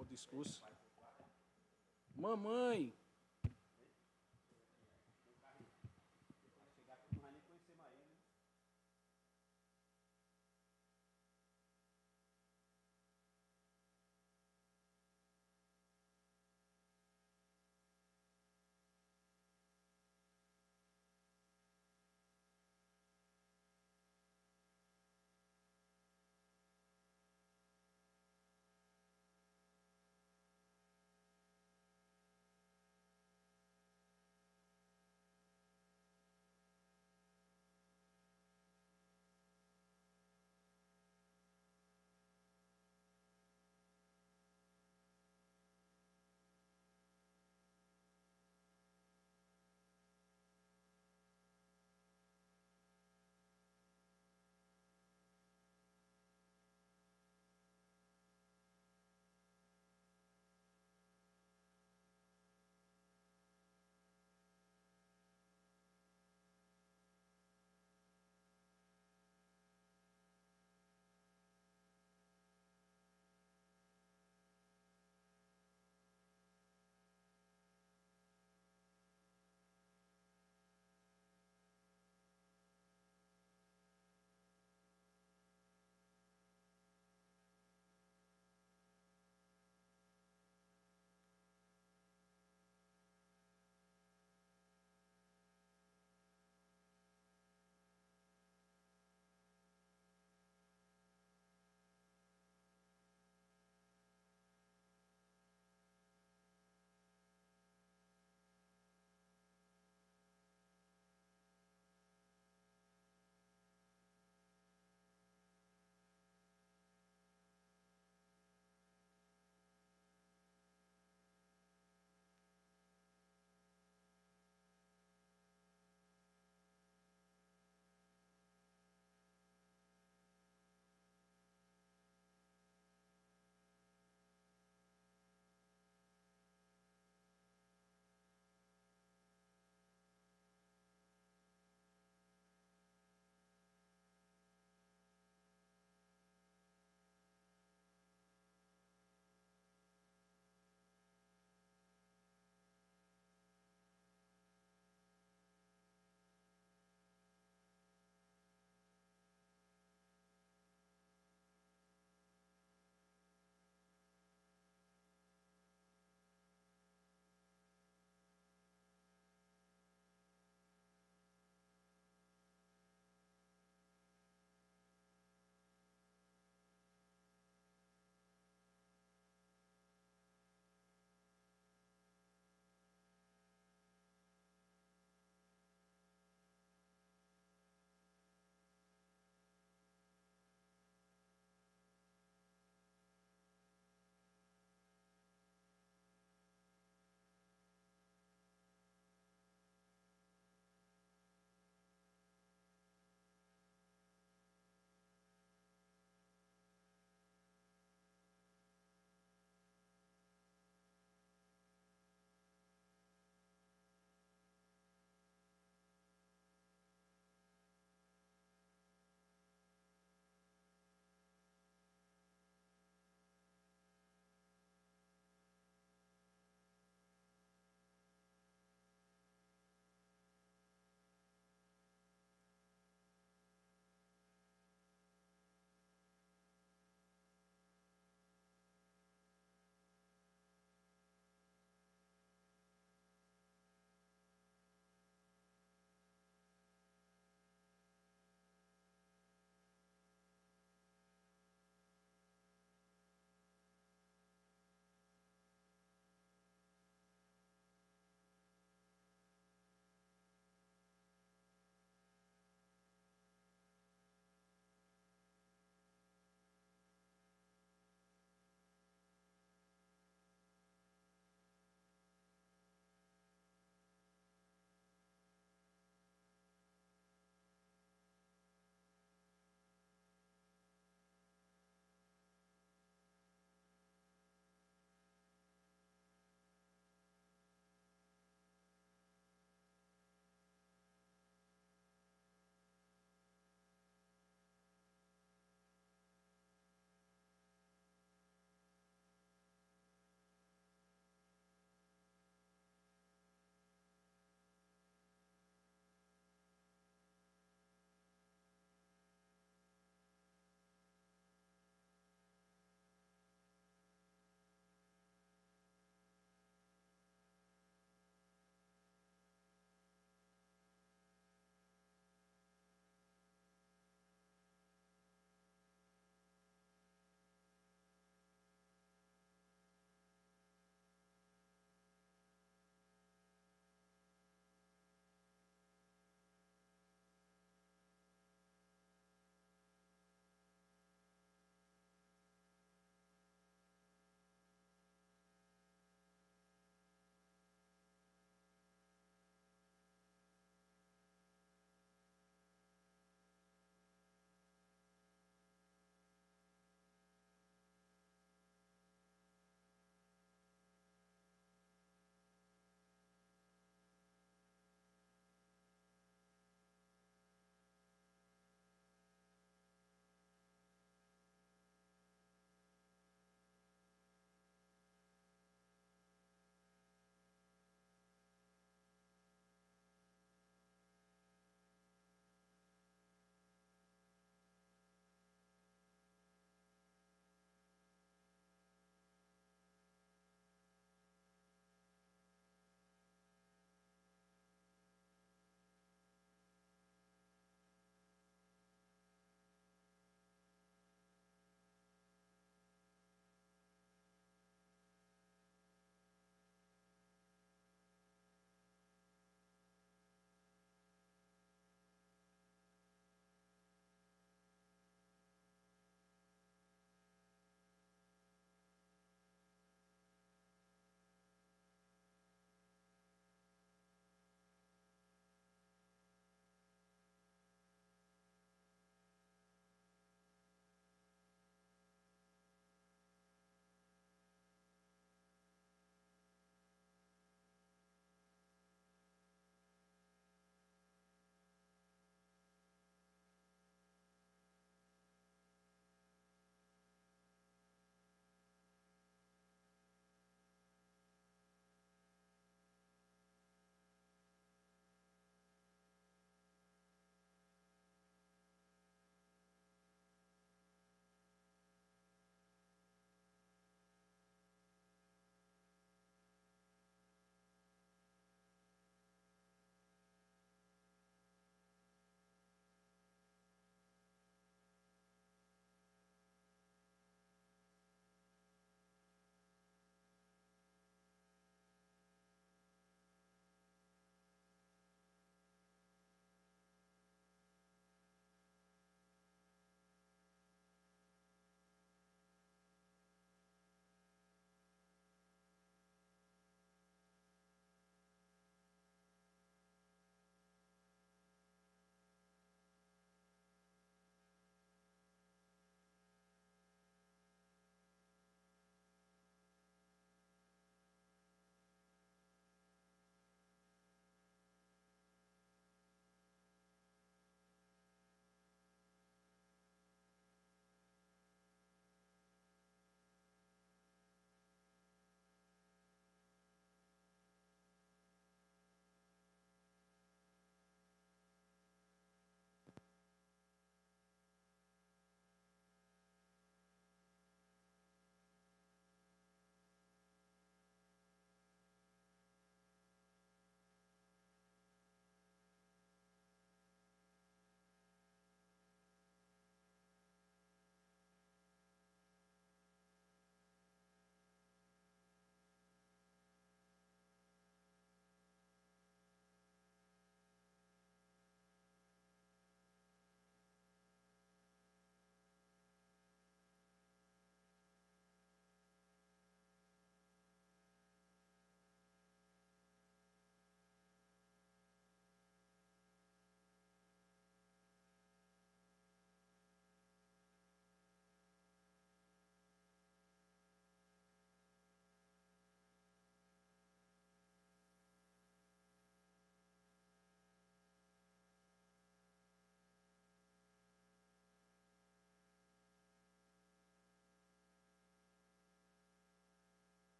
o discurso. Mamãe!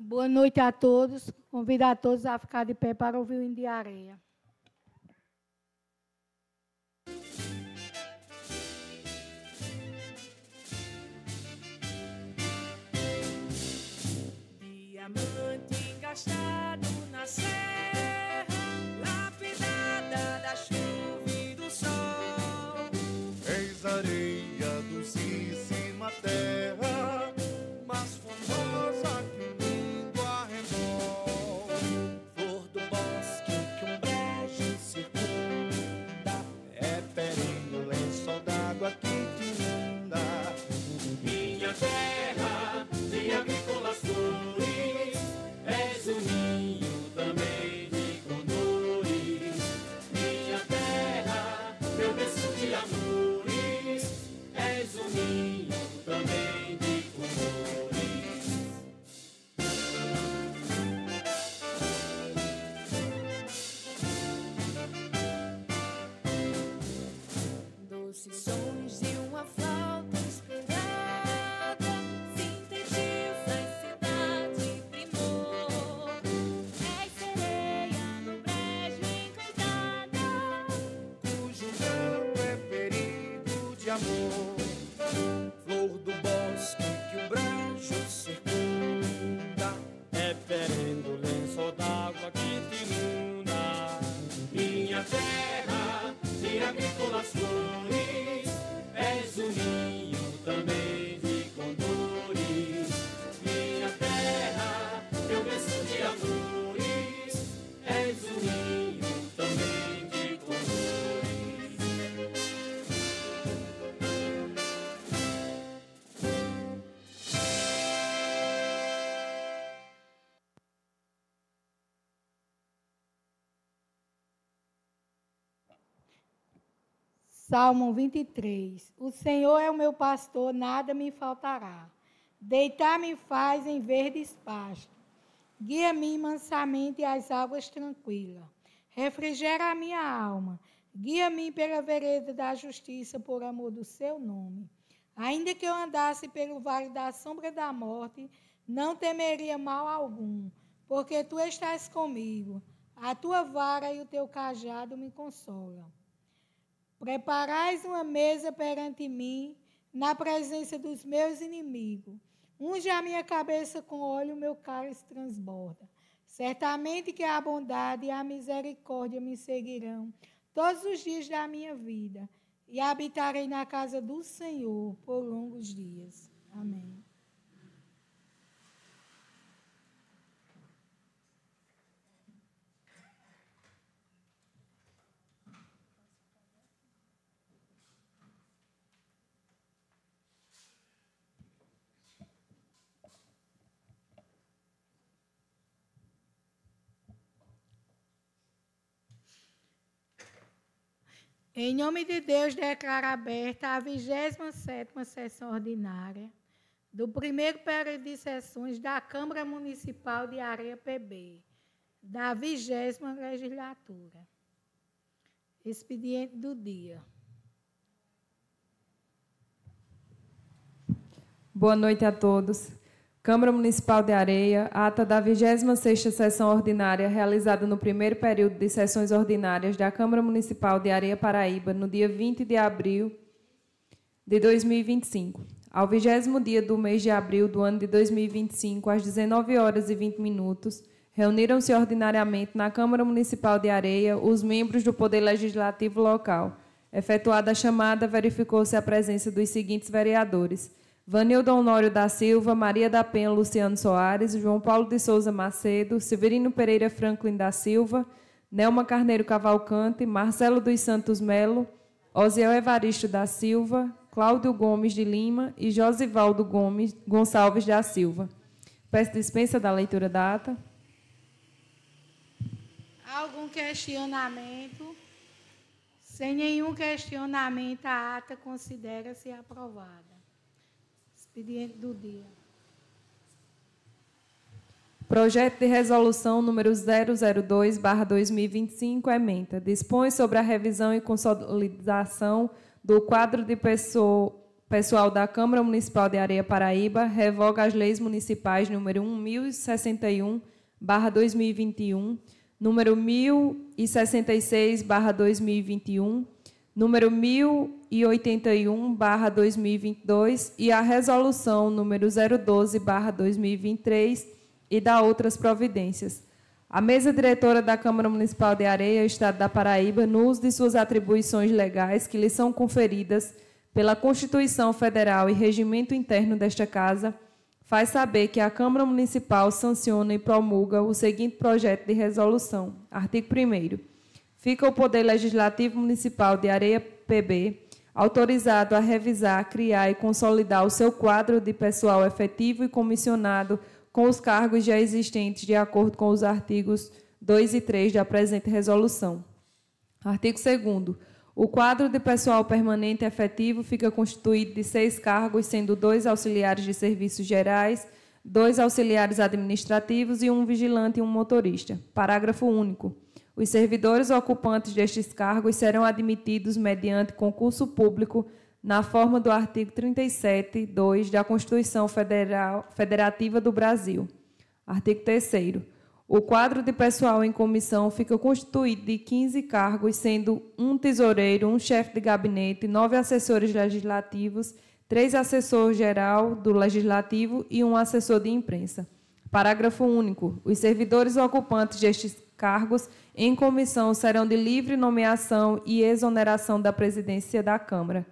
Boa noite a todos. Convido a todos a ficar de pé para ouvir o hino de areia. Diamante encastado na serra, lapidada da chuva e do sol. Eis areia docíssima terra, mais formosa que um lindo arrebol. Flor do bosque que um brejo circunda, É perene o lençol d'água que te inunda. minha terra de agrícolas flores, és o ninho também de condores. Minha terra, meu berço de amores, és o ninho também de condores. Doces sons de uma flauta inspirada sintetiza a cidade primor. És sereia no brejo encantada, Cujo canto é ferido de amor. Flor do bosque que o brejo circunda. é perene o lençol d'água que te inunda. Minha terra de agrícolas flores, és o ninho também de condores. Minha terra, meu berço de amores, és o ninho também de condores. Salmo 23. O Senhor é o meu pastor, nada me faltará. Deitar-me faz em verdes pastos. Guia-me mansamente às águas tranquilas. Refrigera a minha alma. Guia-me pela vereda da justiça, por amor do seu nome. Ainda que eu andasse pelo vale da sombra da morte, não temeria mal algum, porque tu estás comigo. A tua vara e o teu cajado me consolam. Preparais uma mesa perante mim, na presença dos meus inimigos. Unge a minha cabeça com óleo, meu cálice transborda. Certamente que a bondade e a misericórdia me seguirão todos os dias da minha vida, e habitarei na casa do Senhor por longos dias. Amém. Em nome de Deus, declaro aberta a 27ª sessão ordinária do primeiro período de sessões da Câmara Municipal de Areia PB, da 20ª legislatura. Expediente do dia. Boa noite a todos. Câmara Municipal de Areia, ata da 26ª sessão ordinária realizada no primeiro período de sessões ordinárias da Câmara Municipal de Areia Paraíba, no dia 20 de abril de 2025. Ao 20º dia do mês de abril do ano de 2025, às 19h20, reuniram-se ordinariamente na Câmara Municipal de Areia os membros do Poder Legislativo local. Efetuada a chamada, verificou-se a presença dos seguintes vereadores: Vanildo Honório da Silva, Maria da Penha Luciano Soares, João Paulo de Souza Macedo, Severino Pereira Franklin da Silva, Nelma Carneiro Cavalcante, Marcelo dos Santos Melo, Osiel Evaristo da Silva, Cláudio Gomes de Lima e Josivaldo Gonçalves da Silva. Peço dispensa da leitura da ata. Algum questionamento? Sem nenhum questionamento, a ata considera-se aprovada. Expediente do dia. Projeto de resolução número 002/2025, ementa. Dispõe sobre a revisão e consolidação do quadro de Pessoal da Câmara Municipal de Areia Paraíba revoga as leis municipais número 1061/2021, número 1066/2021, número 1081/2022 e a resolução número 012/2023 e da outras providências. A mesa diretora da Câmara Municipal de Areia, Estado da Paraíba, no uso de suas atribuições legais que lhe são conferidas pela Constituição Federal e regimento interno desta Casa, faz saber que a Câmara Municipal sanciona e promulga o seguinte projeto de resolução. Artigo 1º. Fica o Poder Legislativo Municipal de Areia PB autorizado a revisar, criar e consolidar o seu quadro de pessoal efetivo e comissionado com os cargos já existentes, de acordo com os artigos 2 e 3 da presente resolução. Artigo 2º. O quadro de pessoal permanente efetivo fica constituído de 6 cargos, sendo 2 auxiliares de serviços gerais, 2 auxiliares administrativos e 1 vigilante e 1 motorista. Parágrafo único. Os servidores ocupantes destes cargos serão admitidos mediante concurso público na forma do artigo 37(2) da Constituição Federativa do Brasil. Artigo 3º. O quadro de pessoal em comissão fica constituído de 15 cargos, sendo 1 tesoureiro, 1 chefe de gabinete, 9 assessores legislativos, 3 assessor-geral do Legislativo e 1 assessor de imprensa. Parágrafo único. Os servidores ocupantes destes cargos em comissão serão de livre nomeação e exoneração da presidência da Câmara.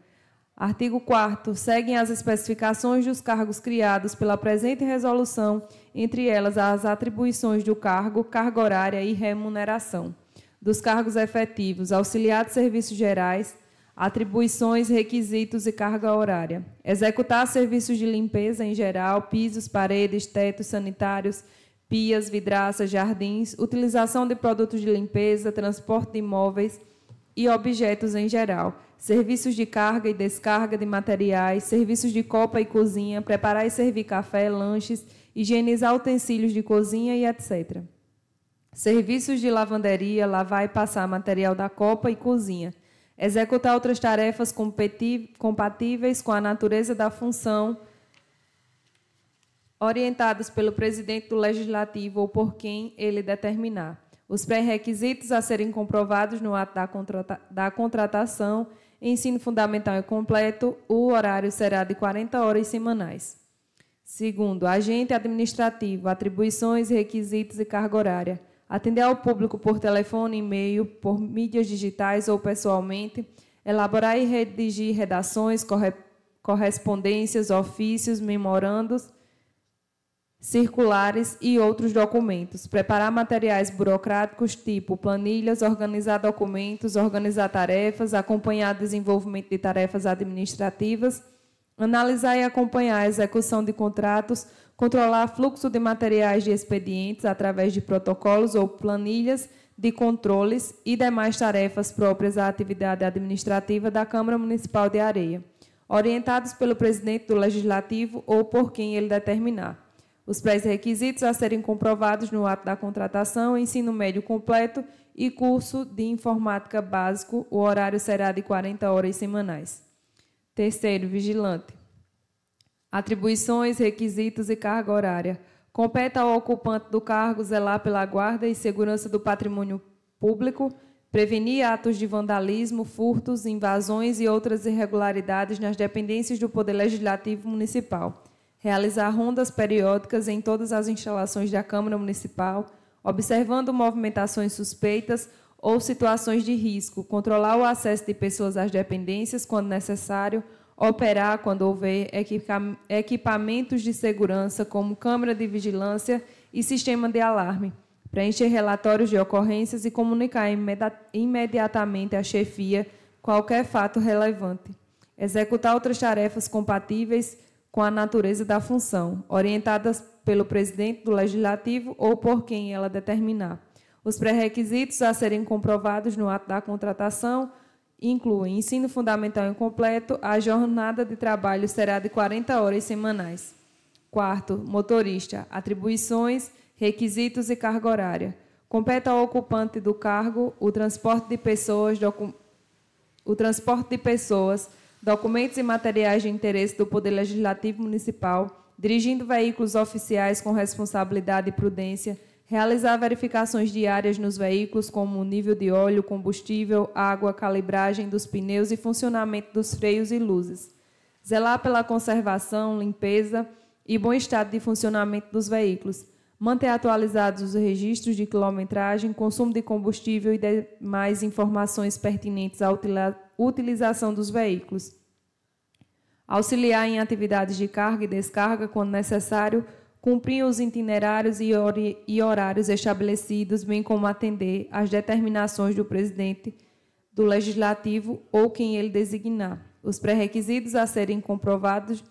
Artigo 4º. Seguem as especificações dos cargos criados pela presente resolução, entre elas as atribuições do cargo, carga horária e remuneração. Dos cargos efetivos, auxiliar de serviços gerais, atribuições, requisitos e carga horária. Executar serviços de limpeza em geral, pisos, paredes, tetos sanitários, pias, vidraças, jardins, utilização de produtos de limpeza, transporte de imóveis e objetos em geral, serviços de carga e descarga de materiais, serviços de copa e cozinha, preparar e servir café, lanches, higienizar utensílios de cozinha e etc. Serviços de lavanderia, lavar e passar material da copa e cozinha, executar outras tarefas compatíveis com a natureza da função, orientados pelo presidente do Legislativo ou por quem ele determinar. Os pré-requisitos a serem comprovados no ato da contratação, ensino fundamental e completo, o horário será de 40 horas semanais. Segundo, agente administrativo, atribuições, requisitos e carga horária. Atender ao público por telefone, e-mail, por mídias digitais ou pessoalmente, elaborar e redigir redações, correspondências, ofícios, memorandos, circulares e outros documentos, preparar materiais burocráticos tipo planilhas, organizar documentos, organizar tarefas, acompanhar desenvolvimento de tarefas administrativas, analisar e acompanhar a execução de contratos, controlar fluxo de materiais de expedientes através de protocolos ou planilhas de controles e demais tarefas próprias à atividade administrativa da Câmara Municipal de Areia, orientados pelo presidente do Legislativo ou por quem ele determinar. Os pré-requisitos a serem comprovados no ato da contratação, ensino médio completo e curso de informática básico, o horário será de 40 horas semanais. Terceiro, vigilante. Atribuições, requisitos e carga horária. Compete ao ocupante do cargo zelar pela guarda e segurança do patrimônio público, prevenir atos de vandalismo, furtos, invasões e outras irregularidades nas dependências do Poder Legislativo Municipal, realizar rondas periódicas em todas as instalações da Câmara Municipal, observando movimentações suspeitas ou situações de risco, controlar o acesso de pessoas às dependências quando necessário, operar, quando houver, equipamentos de segurança, como câmera de vigilância e sistema de alarme, preencher relatórios de ocorrências e comunicar imediatamente à chefia qualquer fato relevante, executar outras tarefas compatíveis com a natureza da função, orientadas pelo presidente do Legislativo ou por quem ela determinar. Os pré-requisitos a serem comprovados no ato da contratação incluem ensino fundamental incompleto, a jornada de trabalho será de 40 horas semanais. Quarto, motorista, atribuições, requisitos e carga horária. Compete ao ocupante do cargo o transporte de pessoas, documentos e materiais de interesse do Poder Legislativo Municipal, dirigindo veículos oficiais com responsabilidade e prudência, realizar verificações diárias nos veículos, como o nível de óleo, combustível, água, calibragem dos pneus e funcionamento dos freios e luzes. Zelar pela conservação, limpeza e bom estado de funcionamento dos veículos. Manter atualizados os registros de quilometragem, consumo de combustível e demais informações pertinentes à utilização dos veículos. Auxiliar em atividades de carga e descarga, quando necessário, cumprir os itinerários e horários estabelecidos, bem como atender às determinações do presidente do Legislativo ou quem ele designar. Os pré-requisitos a serem comprovados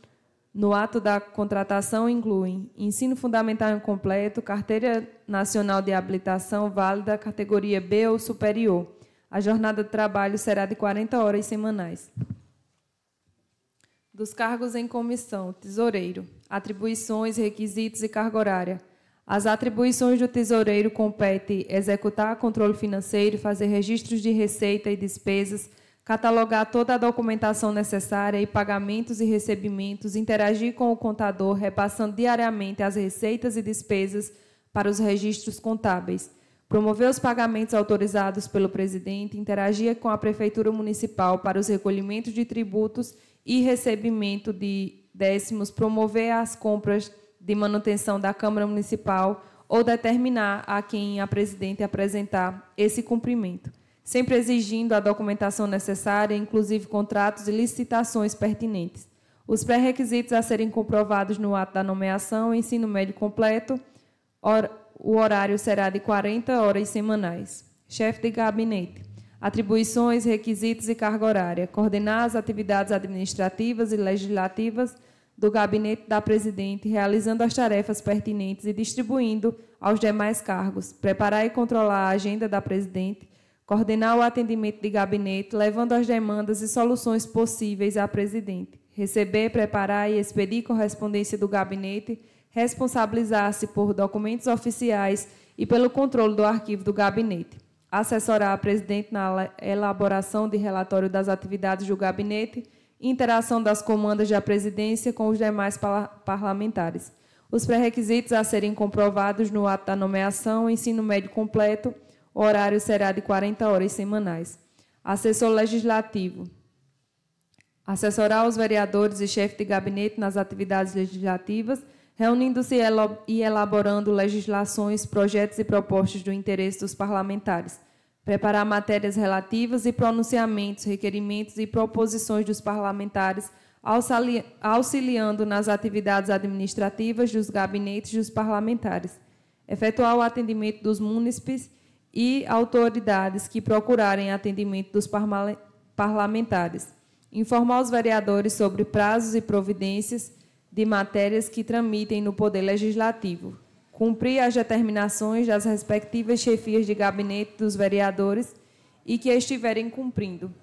no ato da contratação incluem ensino fundamental incompleto, carteira nacional de habilitação válida, categoria B ou superior. A jornada de trabalho será de 40 horas semanais. Dos cargos em comissão: tesoureiro. Atribuições, requisitos e carga horária. As atribuições do tesoureiro competem executar controle financeiro, fazer registros de receita e despesas, catalogar toda a documentação necessária e pagamentos e recebimentos, interagir com o contador, repassando diariamente as receitas e despesas para os registros contábeis, promover os pagamentos autorizados pelo presidente, interagir com a Prefeitura Municipal para os recolhimentos de tributos e recebimento de décimos, promover as compras de manutenção da Câmara Municipal ou determinar a quem a presidente apresentar esse cumprimento, sempre exigindo a documentação necessária, inclusive contratos e licitações pertinentes. Os pré-requisitos a serem comprovados no ato da nomeação: ensino médio completo, o horário será de 40 horas semanais. Chefe de gabinete. Atribuições, requisitos e carga horária. Coordenar as atividades administrativas e legislativas do gabinete da presidente, realizando as tarefas pertinentes e distribuindo aos demais cargos. Preparar e controlar a agenda da presidente. Coordenar o atendimento de gabinete, levando as demandas e soluções possíveis à presidente. Receber, preparar e expedir correspondência do gabinete. Responsabilizar-se por documentos oficiais e pelo controle do arquivo do gabinete. Assessorar a presidente na elaboração de relatório das atividades do gabinete, interação das comandas da presidência com os demais parlamentares. Os pré-requisitos a serem comprovados no ato da nomeação: ensino médio completo, o horário será de 40 horas semanais. Assessor legislativo. Assessorar os vereadores e chefe de gabinete nas atividades legislativas, reunindo-se e elaborando legislações, projetos e propostas do interesse dos parlamentares. Preparar matérias relativas e pronunciamentos, requerimentos e proposições dos parlamentares, auxiliando nas atividades administrativas dos gabinetes dos parlamentares. Efetuar o atendimento dos munícipes e autoridades que procurarem atendimento dos parlamentares. Informar os vereadores sobre prazos e providências de matérias que tramitem no Poder Legislativo. Cumprir as determinações das respectivas chefias de gabinete dos vereadores e que estiverem cumprindo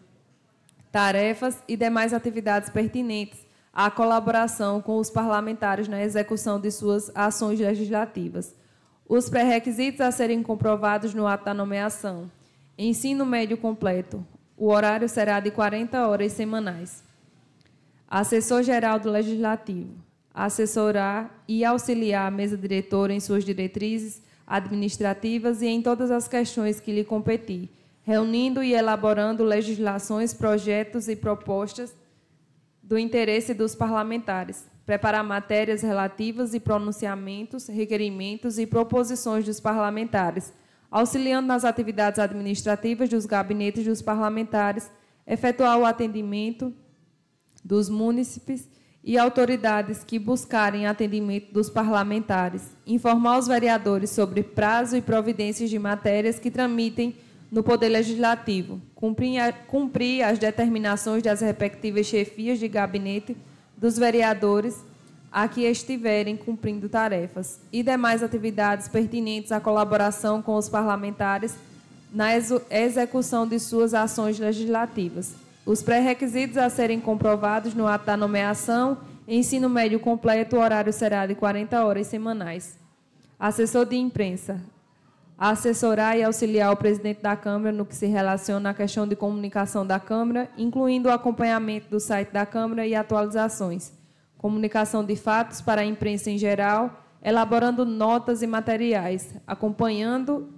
tarefas e demais atividades pertinentes à colaboração com os parlamentares na execução de suas ações legislativas. Os pré-requisitos a serem comprovados no ato da nomeação: ensino médio completo, o horário será de 40 horas semanais. Assessor-geral do Legislativo. Assessorar e auxiliar a mesa diretora em suas diretrizes administrativas e em todas as questões que lhe competir, reunindo e elaborando legislações, projetos e propostas do interesse dos parlamentares. Preparar matérias relativas e pronunciamentos, requerimentos e proposições dos parlamentares, auxiliando nas atividades administrativas dos gabinetes dos parlamentares, efetuar o atendimento dos munícipes e autoridades que buscarem atendimento dos parlamentares, informar os vereadores sobre prazo e providências de matérias que tramitem no Poder Legislativo, cumprir as determinações das respectivas chefias de gabinete dos vereadores a que estiverem cumprindo tarefas e demais atividades pertinentes à colaboração com os parlamentares na execução de suas ações legislativas. Os pré-requisitos a serem comprovados no ato da nomeação: ensino médio completo, o horário será de 40 horas semanais. Assessor de imprensa. a assessorar e auxiliar o presidente da Câmara no que se relaciona à questão de comunicação da Câmara, incluindo o acompanhamento do site da Câmara e atualizações, comunicação de fatos para a imprensa em geral, elaborando notas e materiais, acompanhando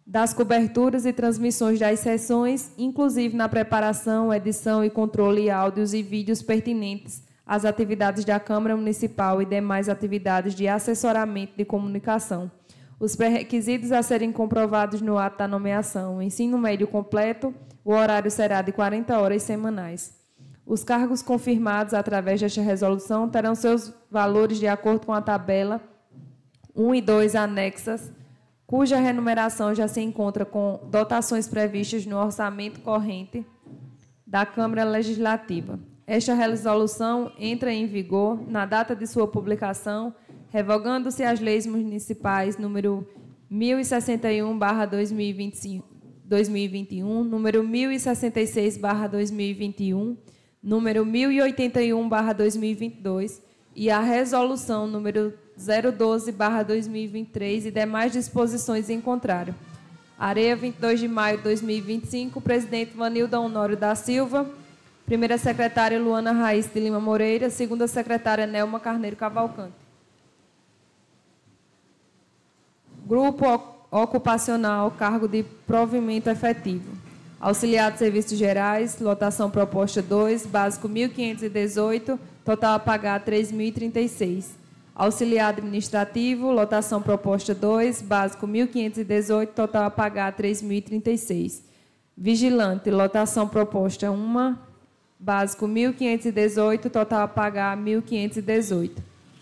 das coberturas e transmissões das sessões, inclusive na preparação, edição e controle de áudios e vídeos pertinentes às atividades da Câmara Municipal e demais atividades de assessoramento de comunicação. Os pré-requisitos a serem comprovados no ato da nomeação: ensino médio completo, o horário será de 40 horas semanais. Os cargos confirmados através desta resolução terão seus valores de acordo com a tabela 1 e 2 anexas, cuja remuneração já se encontra com dotações previstas no orçamento corrente da Câmara Legislativa. Esta resolução entra em vigor na data de sua publicação, revogando-se as leis municipais número 1061/2021, número 1066/2021, número 1081/2022 e a resolução número 012/2023 e demais disposições em contrário. Areia, 22 de maio de 2025, presidente Vanilda Honório da Silva, primeira secretária Luana Raiz de Lima Moreira, segunda secretária Nelma Carneiro Cavalcante. Grupo ocupacional, cargo de provimento efetivo. Auxiliar de serviços gerais, lotação proposta 2, básico 1.518, total a pagar 3.036. Auxiliar administrativo, lotação proposta 2, básico 1.518, total a pagar 3.036. Vigilante, lotação proposta 1, básico 1.518, total a pagar 1.518.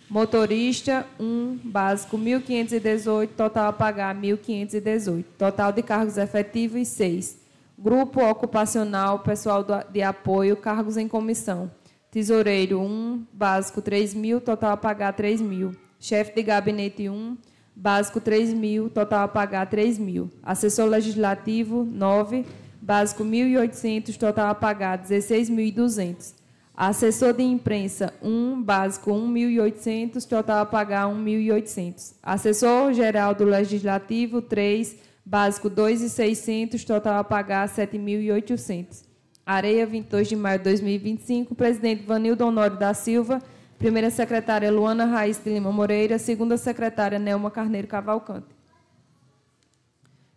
Motorista 1, básico 1.518, total a pagar 1.518. Total de cargos efetivos 6. Grupo ocupacional, pessoal de apoio, cargos em comissão. Tesoureiro 1, básico 3.000, total a pagar 3.000. Chefe de gabinete 1, básico 3.000, total a pagar 3.000. Assessor legislativo 9, básico 1.800, total a pagar 16.200. Assessor de imprensa 1, básico 1.800, total a pagar 1.800. Assessor geral do legislativo 3, básico 2.600, total a pagar 7.800. Areia, 22 de maio de 2025, presidente Vanilda Honório da Silva, primeira secretária Luana Raiz de Lima Moreira, segunda secretária Nelma Carneiro Cavalcante.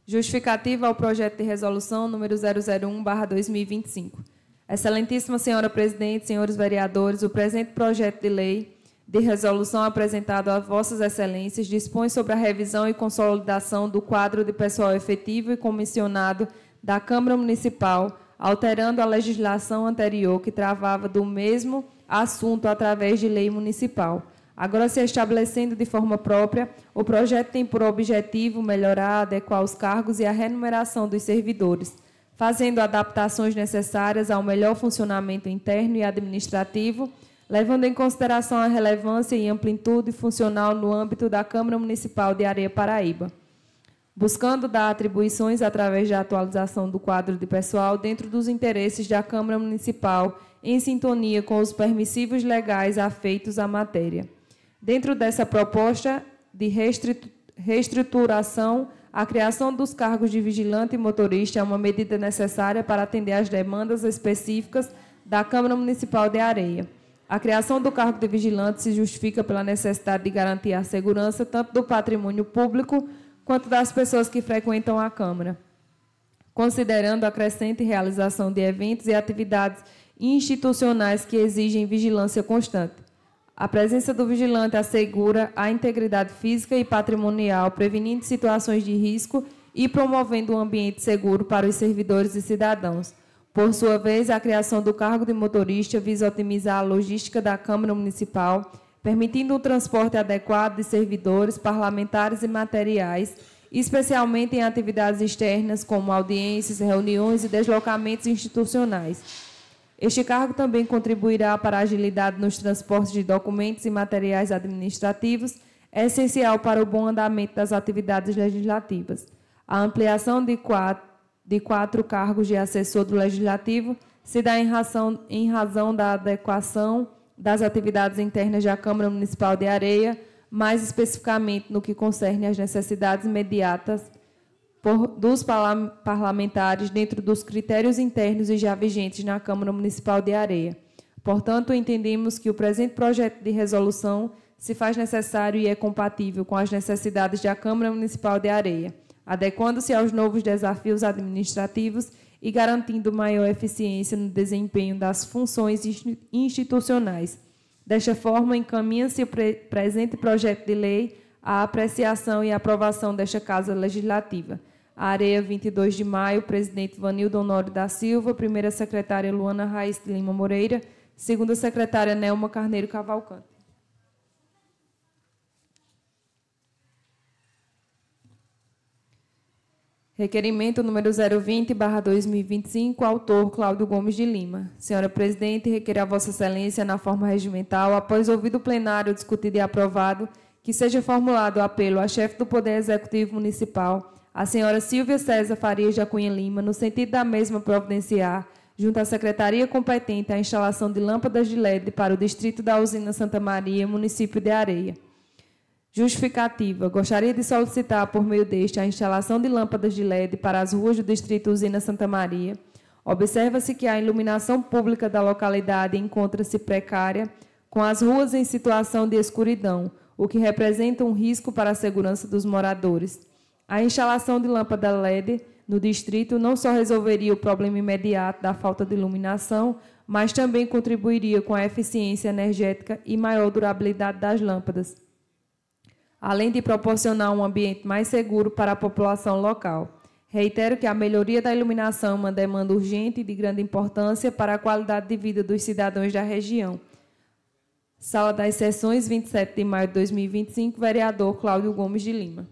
Justificativa ao projeto de resolução número 001/2025. Excelentíssima senhora presidente, senhores vereadores, o presente projeto de lei de resolução apresentado a vossas excelências dispõe sobre a revisão e consolidação do quadro de pessoal efetivo e comissionado da Câmara Municipal, alterando a legislação anterior que travava do mesmo assunto através de lei municipal. Agora, se estabelecendo de forma própria, o projeto tem por objetivo melhorar, adequar os cargos e a remuneração dos servidores, fazendo adaptações necessárias ao melhor funcionamento interno e administrativo, levando em consideração a relevância e amplitude funcional no âmbito da Câmara Municipal de Areia Paraíba, buscando dar atribuições através da atualização do quadro de pessoal dentro dos interesses da Câmara Municipal, em sintonia com os permissivos legais afeitos à matéria. Dentro dessa proposta de reestruturação, a criação dos cargos de vigilante e motorista é uma medida necessária para atender às demandas específicas da Câmara Municipal de Areia. A criação do cargo de vigilante se justifica pela necessidade de garantir a segurança tanto do patrimônio público quanto das pessoas que frequentam a Câmara, considerando a crescente realização de eventos e atividades institucionais que exigem vigilância constante. A presença do vigilante assegura a integridade física e patrimonial, prevenindo situações de risco e promovendo um ambiente seguro para os servidores e cidadãos. Por sua vez, a criação do cargo de motorista visa otimizar a logística da Câmara Municipal, permitindo o transporte adequado de servidores, parlamentares e materiais, especialmente em atividades externas como audiências, reuniões e deslocamentos institucionais. Este cargo também contribuirá para a agilidade nos transportes de documentos e materiais administrativos, essencial para o bom andamento das atividades legislativas. A ampliação de quatro cargos de assessor do Legislativo se dá em razão da adequação das atividades internas da Câmara Municipal de Areia, mais especificamente no que concerne às necessidades imediatas dos parlamentares dentro dos critérios internos e já vigentes na Câmara Municipal de Areia. Portanto, entendemos que o presente projeto de resolução se faz necessário e é compatível com as necessidades da Câmara Municipal de Areia, adequando-se aos novos desafios administrativos e garantindo maior eficiência no desempenho das funções institucionais. Desta forma, encaminha-se o presente projeto de lei à apreciação e aprovação desta Casa Legislativa. Areia, 22 de maio, presidente Vanildo Honório da Silva, primeira secretária Luana Raiz de Lima Moreira, segunda secretária Nelma Carneiro Cavalcante. Requerimento número 020/2025, autor Cláudio Gomes de Lima. Senhora Presidente, requer a Vossa Excelência, na forma regimental, após ouvido o plenário discutido e aprovado, que seja formulado o apelo à chefe do Poder Executivo Municipal, a senhora Silvia César Farias da Cunha Lima, no sentido da mesma providenciar, junto à Secretaria competente, a instalação de lâmpadas de LED para o distrito da Usina Santa Maria, município de Areia. Justificativa. Gostaria de solicitar, por meio deste, a instalação de lâmpadas de LED para as ruas do distrito Usina Santa Maria. Observa-se que a iluminação pública da localidade encontra-se precária, com as ruas em situação de escuridão, o que representa um risco para a segurança dos moradores. A instalação de lâmpada LED no distrito não só resolveria o problema imediato da falta de iluminação, mas também contribuiria com a eficiência energética e maior durabilidade das lâmpadas, além de proporcionar um ambiente mais seguro para a população local. Reitero que a melhoria da iluminação é uma demanda urgente e de grande importância para a qualidade de vida dos cidadãos da região. Sala das Sessões, 27 de maio de 2025, vereador Cláudio Gomes de Lima.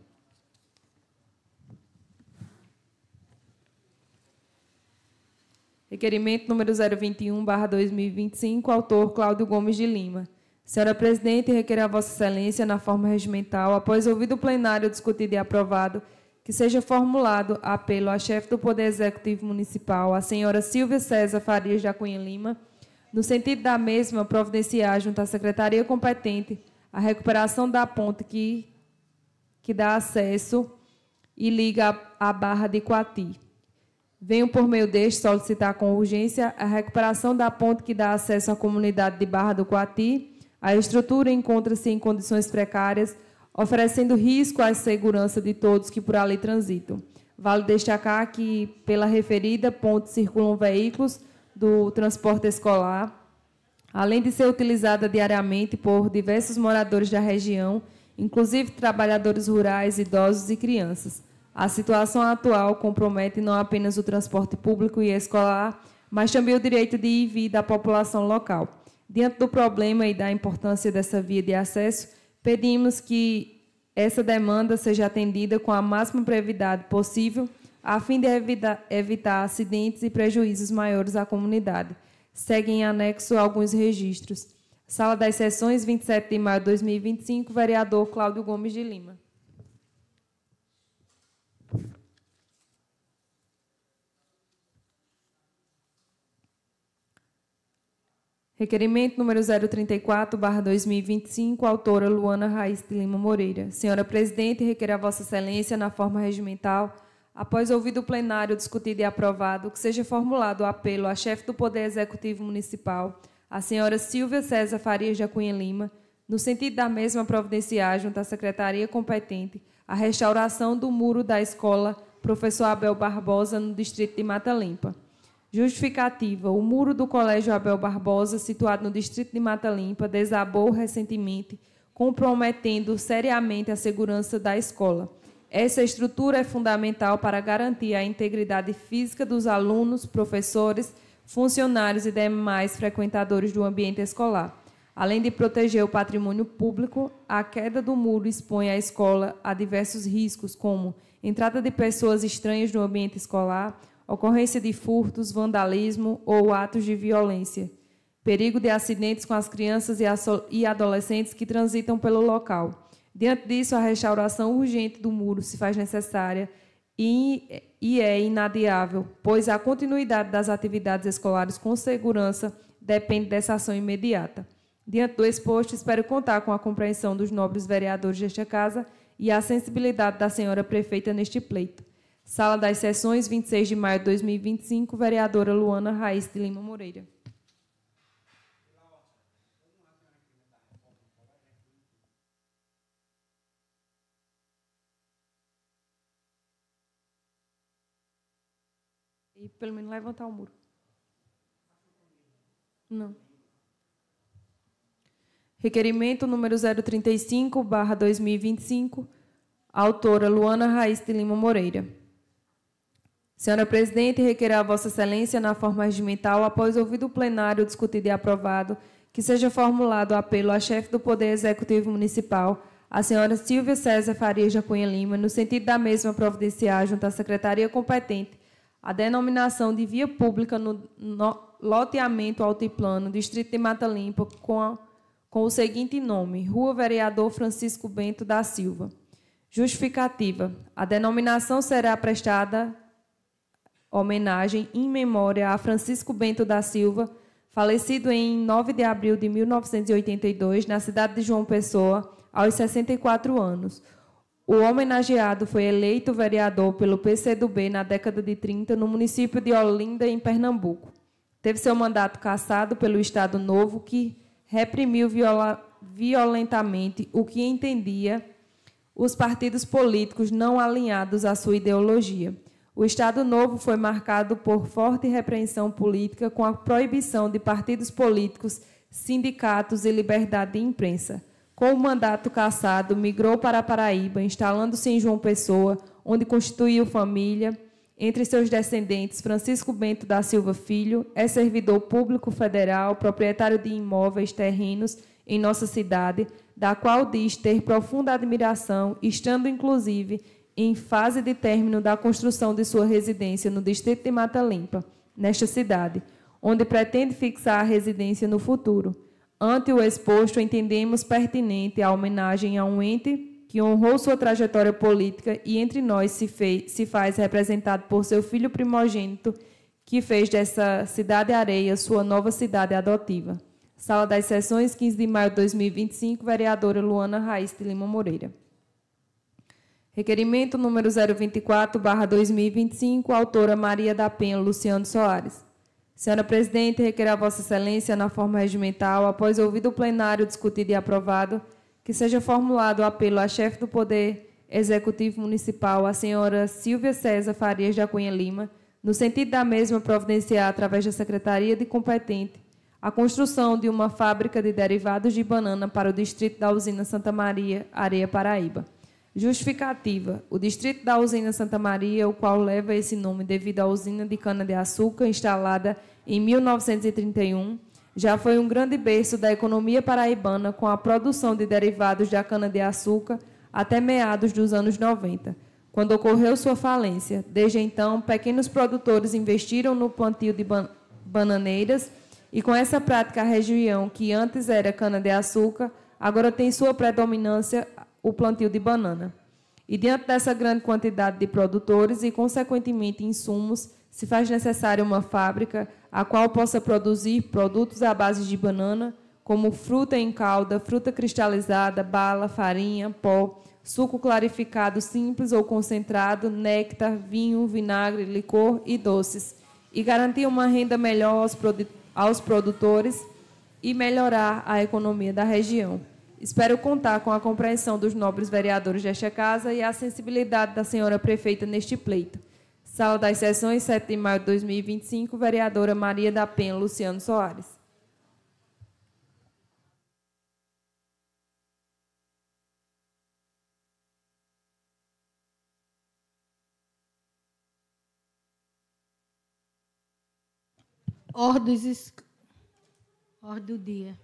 Requerimento número 021/2025, autor Cláudio Gomes de Lima. Senhora Presidente, requer a Vossa Excelência, na forma regimental, após ouvido o plenário discutido e aprovado, que seja formulado apelo à chefe do Poder Executivo Municipal, a senhora Silvia César Farias da Cunha Lima, no sentido da mesma providenciar junto à Secretaria competente a recuperação da ponte que dá acesso e liga à Barra de Coati. Venho, por meio deste, solicitar com urgência a recuperação da ponte que dá acesso à comunidade de Barra do Coati. A estrutura encontra-se em condições precárias, oferecendo risco à segurança de todos que por ali transitam. Vale destacar que, pela referida ponte, circulam veículos do transporte escolar, além de ser utilizada diariamente por diversos moradores da região, inclusive trabalhadores rurais, idosos e crianças. A situação atual compromete não apenas o transporte público e escolar, mas também o direito de ir e vir da população local. Diante do problema e da importância dessa via de acesso, pedimos que essa demanda seja atendida com a máxima brevidade possível, a fim de evitar acidentes e prejuízos maiores à comunidade. Seguem em anexo alguns registros. Sala das Sessões, 27 de maio de 2025, vereador Cláudio Gomes de Lima. Requerimento número 034/2025, autora Luana Raiz de Lima Moreira. Senhora Presidente, requer a Vossa Excelência, na forma regimental, após ouvido o plenário discutido e aprovado, que seja formulado o apelo à chefe do Poder Executivo Municipal, a senhora Silvia César Farias da Cunha Lima, no sentido da mesma providenciar, junto à Secretaria competente, a restauração do muro da escola Professor Abel Barbosa, no distrito de Mata Limpa. Justificativa. O muro do Colégio Abel Barbosa, situado no distrito de Mata Limpa, desabou recentemente, comprometendo seriamente a segurança da escola. Essa estrutura é fundamental para garantir a integridade física dos alunos, professores, funcionários e demais frequentadores do ambiente escolar. Além de proteger o patrimônio público, a queda do muro expõe a escola a diversos riscos, como entrada de pessoas estranhas no ambiente escolar, ocorrência de furtos, vandalismo ou atos de violência, perigo de acidentes com as crianças e adolescentes que transitam pelo local. Diante disso, a restauração urgente do muro se faz necessária e é inadiável, pois a continuidade das atividades escolares com segurança depende dessa ação imediata. Diante do exposto, espero contar com a compreensão dos nobres vereadores desta Casa e a sensibilidade da senhora prefeita neste pleito. Sala das Sessões, 26 de maio de 2025, vereadora Luana Raiz de Lima Moreira. E pelo menos levantar o muro. Não. Requerimento número 035/2025, autora Luana Raiz de Lima Moreira. Senhora Presidente, requer a Vossa Excelência, na forma regimental, após ouvido o plenário discutido e aprovado, que seja formulado apelo à chefe do Poder Executivo Municipal, a senhora Silvia César Farias da Cunha Lima, no sentido da mesma providenciar junto à Secretaria competente a denominação de via pública no loteamento altiplano, Distrito de Mata Limpa, com o seguinte nome: Rua Vereador Francisco Bento da Silva. Justificativa: a denominação será prestada homenagem em memória a Francisco Bento da Silva, falecido em 9 de abril de 1982, na cidade de João Pessoa, aos 64 anos. O homenageado foi eleito vereador pelo PCdoB na década de 30, no município de Olinda, em Pernambuco. Teve seu mandato cassado pelo Estado Novo, que reprimiu violentamente o que entendia os partidos políticos não alinhados à sua ideologia. O Estado Novo foi marcado por forte repreensão política, com a proibição de partidos políticos, sindicatos e liberdade de imprensa. Com o mandato cassado, migrou para a Paraíba, instalando-se em João Pessoa, onde constituiu família. Entre seus descendentes, Francisco Bento da Silva Filho é servidor público federal, proprietário de imóveis, terrenos em nossa cidade, da qual diz ter profunda admiração, estando inclusive em fase de término da construção de sua residência no Distrito de Mata Limpa, nesta cidade, onde pretende fixar a residência no futuro. Ante o exposto, entendemos pertinente a homenagem a um ente que honrou sua trajetória política e entre nós se faz representado por seu filho primogênito, que fez dessa cidade areia sua nova cidade adotiva. Sala das Sessões, 15 de maio de 2025, vereadora Luana Raiz de Lima Moreira. Requerimento número 024/2025, autora Maria da Penha Luciano Soares. Senhora Presidente, requer a Vossa Excelência, na forma regimental, após ouvido o plenário discutido e aprovado, que seja formulado o apelo à chefe do Poder Executivo Municipal, a senhora Silvia César Farias da Cunha Lima, no sentido da mesma providenciar, através da Secretaria de Competente, a construção de uma fábrica de derivados de banana para o distrito da usina Santa Maria, Areia, Paraíba. Justificativa: o distrito da usina Santa Maria, o qual leva esse nome devido à usina de cana-de-açúcar instalada em 1931, já foi um grande berço da economia paraibana, com a produção de derivados da cana-de-açúcar até meados dos anos 90, quando ocorreu sua falência. Desde então, pequenos produtores investiram no plantio de bananeiras e, com essa prática, a região que antes era cana-de-açúcar, agora tem sua predominância o plantio de banana. E, diante dessa grande quantidade de produtores e, consequentemente, insumos, se faz necessária uma fábrica a qual possa produzir produtos à base de banana, como fruta em calda, fruta cristalizada, bala, farinha, pó, suco clarificado simples ou concentrado, néctar, vinho, vinagre, licor e doces, e garantir uma renda melhor aos produtores e melhorar a economia da região. Espero contar com a compreensão dos nobres vereadores desta Casa e a sensibilidade da senhora prefeita neste pleito. Sala das Sessões, 7 de maio de 2025, vereadora Maria da Penha Luciano Soares. Ordem do dia.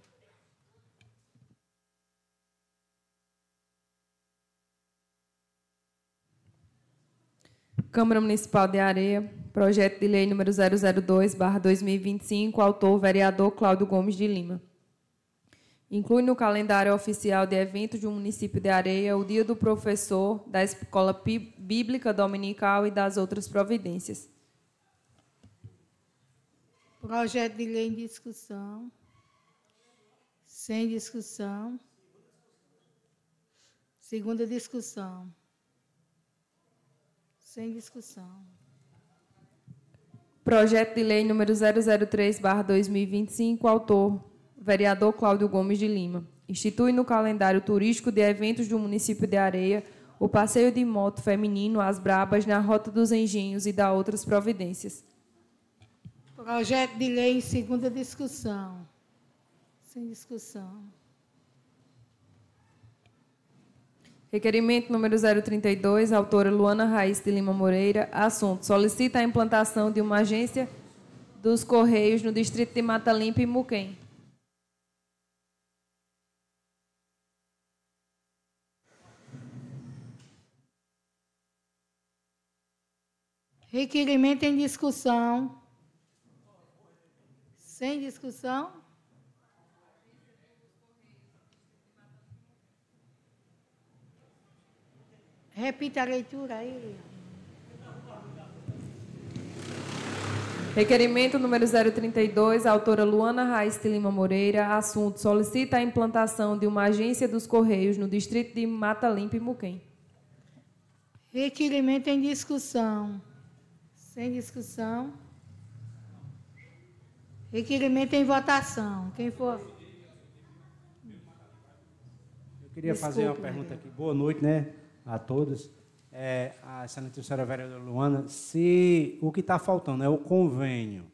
Câmara Municipal de Areia, projeto de lei número 002/2025, autor vereador Cláudio Gomes de Lima. Inclui no calendário oficial de eventos do município de Areia o Dia do Professor, da Escola Bíblica Dominical e das outras providências. Projeto de lei em discussão. Sem discussão. Segunda discussão. Sem discussão. Projeto de lei número 003/2025, autor, vereador Cláudio Gomes de Lima. Institui no calendário turístico de eventos do município de Areia o passeio de moto feminino As Brabas na Rota dos Engenhos e dá outras providências. Projeto de lei em segunda discussão. Sem discussão. Requerimento número 032, autora Luana Raiz de Lima Moreira. Assunto: solicita a implantação de uma agência dos Correios no distrito de Mata Limpa e Muquem. Requerimento em discussão. Sem discussão. Repita a leitura aí. Requerimento número 032, autora Luana Raiz de Lima Moreira. Assunto: solicita a implantação de uma agência dos Correios no distrito de Mata Limpa e Muquem. Requerimento em discussão. Sem discussão. Requerimento em votação. Quem for. Eu queria fazer uma pergunta aqui. Boa noite, né, a todos. A excelente senhora vereadora Luana, se o que está faltando é o convênio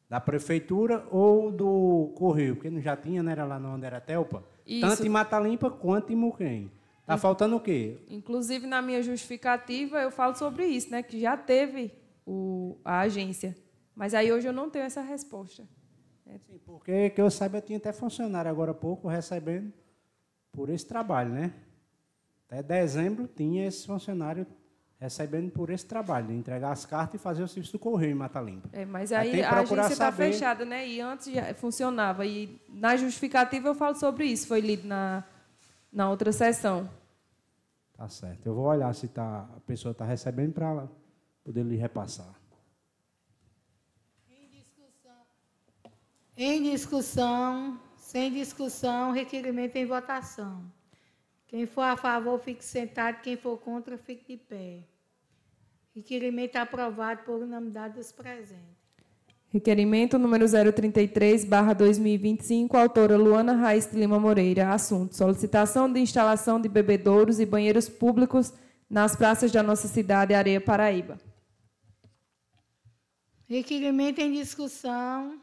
da prefeitura ou do Correio, porque não já tinha, né, era lá onde era Telpa, Isso. tanto em Mata Limpa quanto em Muquem. Está faltando o quê? Inclusive, na minha justificativa, eu falo sobre isso, né, que já teve a agência. Mas aí hoje eu não tenho essa resposta. Sim, porque, que eu saiba, tinha até funcionário agora há pouco recebendo por esse trabalho, né? Até dezembro tinha esse funcionário recebendo por esse trabalho, de entregar as cartas e fazer o serviço do Correio em Mata Limpa. Mas aí a agência está fechada, né? E antes já funcionava. E na justificativa eu falo sobre isso, foi lido na outra sessão. Tá certo. Eu vou olhar se a pessoa está recebendo para poder lhe repassar. Em discussão, sem discussão, requerimento em votação. Quem for a favor, fique sentado. Quem for contra, fique de pé. Requerimento aprovado por unanimidade dos presentes. Requerimento número 033/2025, autora Luana Raiz de Lima Moreira. Assunto: solicitação de instalação de bebedouros e banheiros públicos nas praças da nossa cidade, Areia, Paraíba. Requerimento em discussão.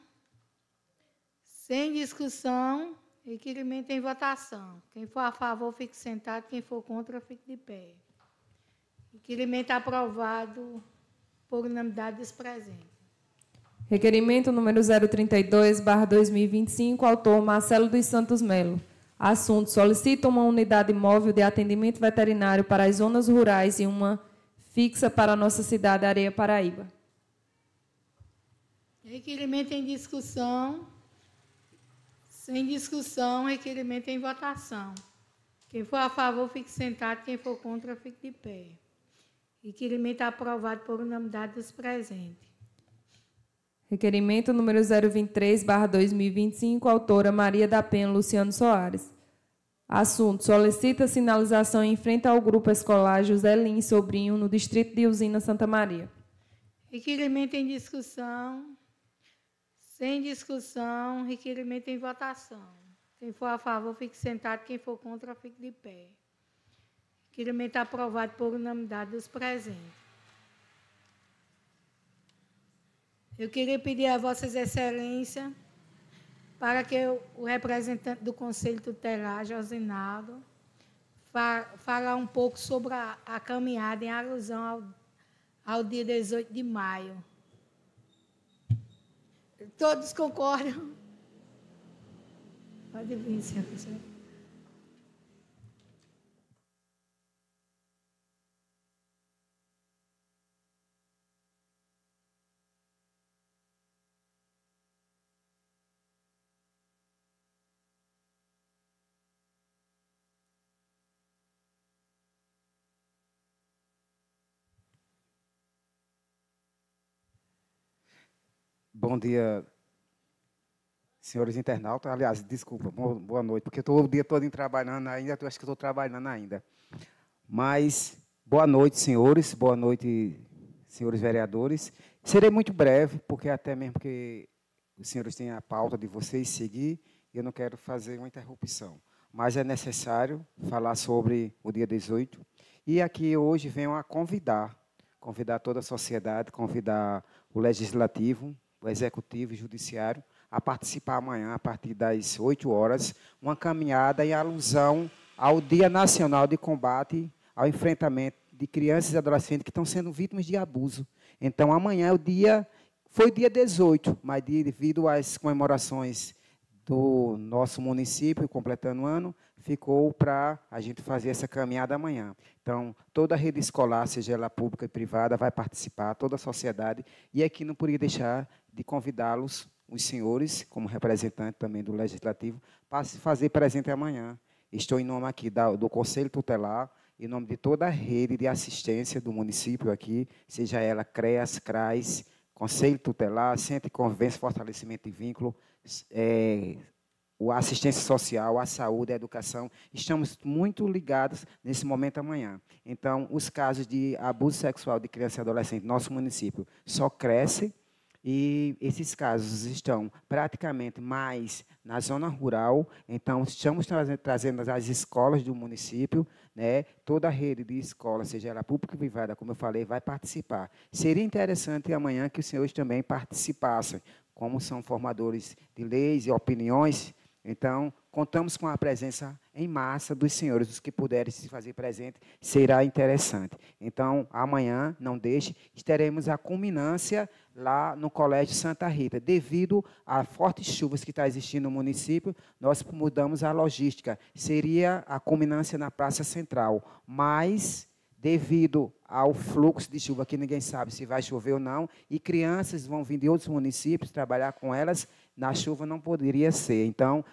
Sem discussão, requerimento em votação. Quem for a favor, fique sentado. Quem for contra, fique de pé. Requerimento aprovado por unanimidade dos presentes. Requerimento número 032/2025, autor Marcelo dos Santos Melo. Assunto: solicita uma unidade móvel de atendimento veterinário para as zonas rurais e uma fixa para a nossa cidade, Areia, Paraíba. Requerimento em discussão. Sem discussão, requerimento em votação. Quem for a favor, fique sentado. Quem for contra, fique de pé. Requerimento aprovado por unanimidade dos presentes. Requerimento número 023/2025, autora Maria da Penha Luciano Soares. Assunto: solicita sinalização em frente ao grupo escolar José Lins Sobrinho, no distrito de Usina, Santa Maria. Requerimento em discussão. Sem discussão, requerimento em votação. Quem for a favor, fique sentado. Quem for contra, fique de pé. Requerimento aprovado por unanimidade dos presentes. Eu queria pedir a Vossas Excelências para que o representante do Conselho Tutelar, Josinaldo, falar um pouco sobre a caminhada em alusão ao dia 18 de maio. Todos concordam? Pode vir, senhor. Bom dia. senhores internautas. Aliás, desculpa, boa noite, porque eu estou o dia todo trabalhando ainda, eu acho que estou trabalhando ainda. Mas, boa noite, senhores, boa noite, senhores vereadores. Serei muito breve, porque até mesmo que os senhores têm a pauta de vocês seguir, eu não quero fazer uma interrupção. Mas é necessário falar sobre o dia 18. E aqui hoje venho a convidar toda a sociedade, convidar o Legislativo, o Executivo e o Judiciário a participar amanhã, a partir das 8 horas, uma caminhada em alusão ao Dia Nacional de Combate ao Enfrentamento de Crianças e Adolescentes que estão sendo vítimas de abuso. Então, amanhã é o dia, foi dia 18, mas devido às comemorações do nosso município, completando o ano, ficou para a gente fazer essa caminhada amanhã. Então, toda a rede escolar, seja ela pública e privada, vai participar, toda a sociedade, e aqui não poderia deixar de convidá-los, os senhores, como representante também do Legislativo, para se fazer presente amanhã. Estou em nome aqui do Conselho Tutelar, em nome de toda a rede de assistência do município aqui, seja ela CREAS, CRAS, Conselho Tutelar, Centro de Convivência, Fortalecimento e Vínculo, a assistência social, a saúde, a educação, estamos muito ligados nesse momento amanhã. Então, os casos de abuso sexual de criança e adolescente no nosso município só crescem, e esses casos estão praticamente mais na zona rural. Então, estamos trazendo as escolas do município, né? Toda a rede de escolas, seja ela pública ou privada, como eu falei, vai participar. Seria interessante amanhã que os senhores também participassem, como são formadores de leis e opiniões. Então, contamos com a presença em massa dos senhores, os que puderem se fazer presente, será interessante. Então, amanhã, não deixe, teremos a culminância lá no Colégio Santa Rita. Devido a fortes chuvas que está existindo no município, nós mudamos a logística. Seria a culminância na Praça Central, mas devido ao fluxo de chuva, que ninguém sabe se vai chover ou não, e crianças vão vir de outros municípios trabalhar com elas, na chuva não poderia ser. Então,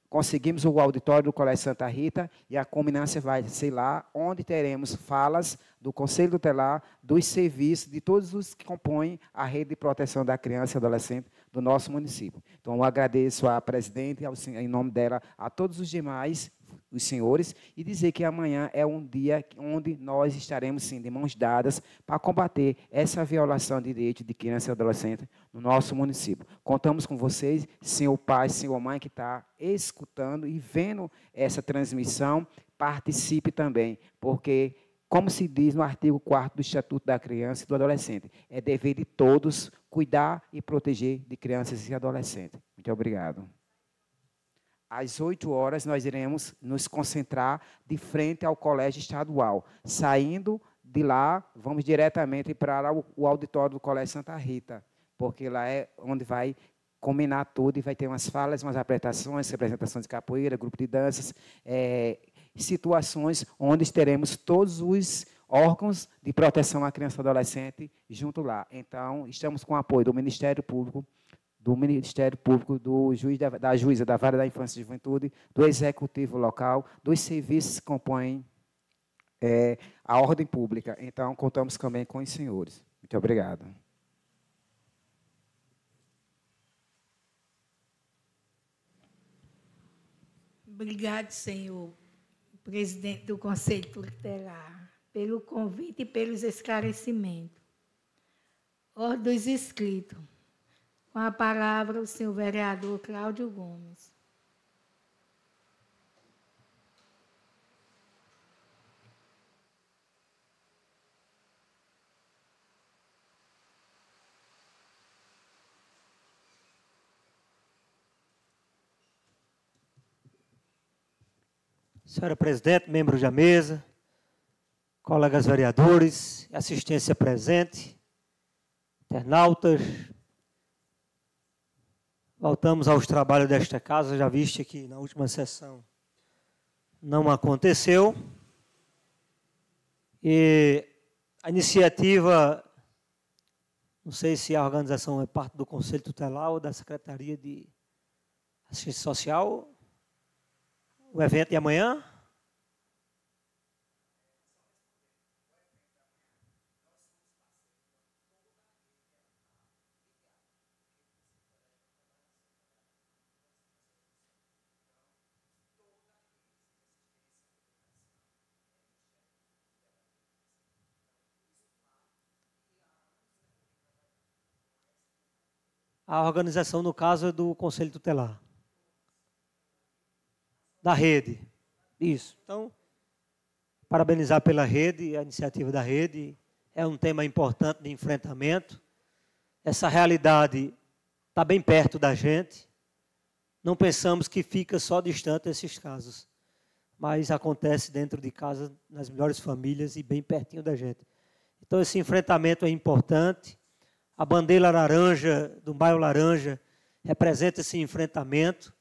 conseguimos o auditório do Colégio Santa Rita e a culminância vai ser lá, onde teremos falas do Conselho Tutelar, dos serviços, de todos os que compõem a rede de proteção da criança e adolescente do nosso município. Então, eu agradeço à presidente, em nome dela, a todos os demais, os senhores, e dizer que amanhã é um dia onde nós estaremos, sim, de mãos dadas para combater essa violação de direitos de criança e adolescente no nosso município. Contamos com vocês, senhor pai, senhor mãe, que está escutando e vendo essa transmissão, participe também, porque, como se diz no artigo 4º do Estatuto da Criança e do Adolescente, é dever de todos cuidar e proteger de crianças e adolescentes. Muito obrigado. Às 8 horas, nós iremos nos concentrar de frente ao Colégio Estadual. Saindo de lá, vamos diretamente para o auditório do Colégio Santa Rita, porque lá é onde vai combinar tudo e vai ter umas falas, umas apresentações, representações de capoeira, grupo de danças, situações onde teremos todos os órgãos de proteção à criança e adolescente junto lá. Então, estamos com o apoio do Ministério Público, do juiz da juíza da Vara da Infância e Juventude, do Executivo local, dos serviços que compõem a ordem pública. Então, contamos também com os senhores. Muito obrigado. Obrigado, senhor presidente do Conselho Tutelar, pelo convite e pelos esclarecimentos. Ordem dos inscritos. Com a palavra, o senhor vereador Cláudio Gomes. Senhora presidente, membros da mesa, colegas vereadores, assistência presente, internautas, voltamos aos trabalhos desta casa, já viste que na última sessão não aconteceu. E a iniciativa, não sei se a organização é parte do Conselho Tutelar ou da Secretaria de Assistência Social, o evento de amanhã. A organização, no caso, é do Conselho Tutelar. Da rede. Isso. Então, parabenizar pela rede, a iniciativa da rede. É um tema importante de enfrentamento. Essa realidade está bem perto da gente. Não pensamos que fica só distante esses casos. Mas acontece dentro de casa, nas melhores famílias e bem pertinho da gente. Então, esse enfrentamento é importante. A bandeira laranja, do bairro Laranja, representa esse enfrentamento.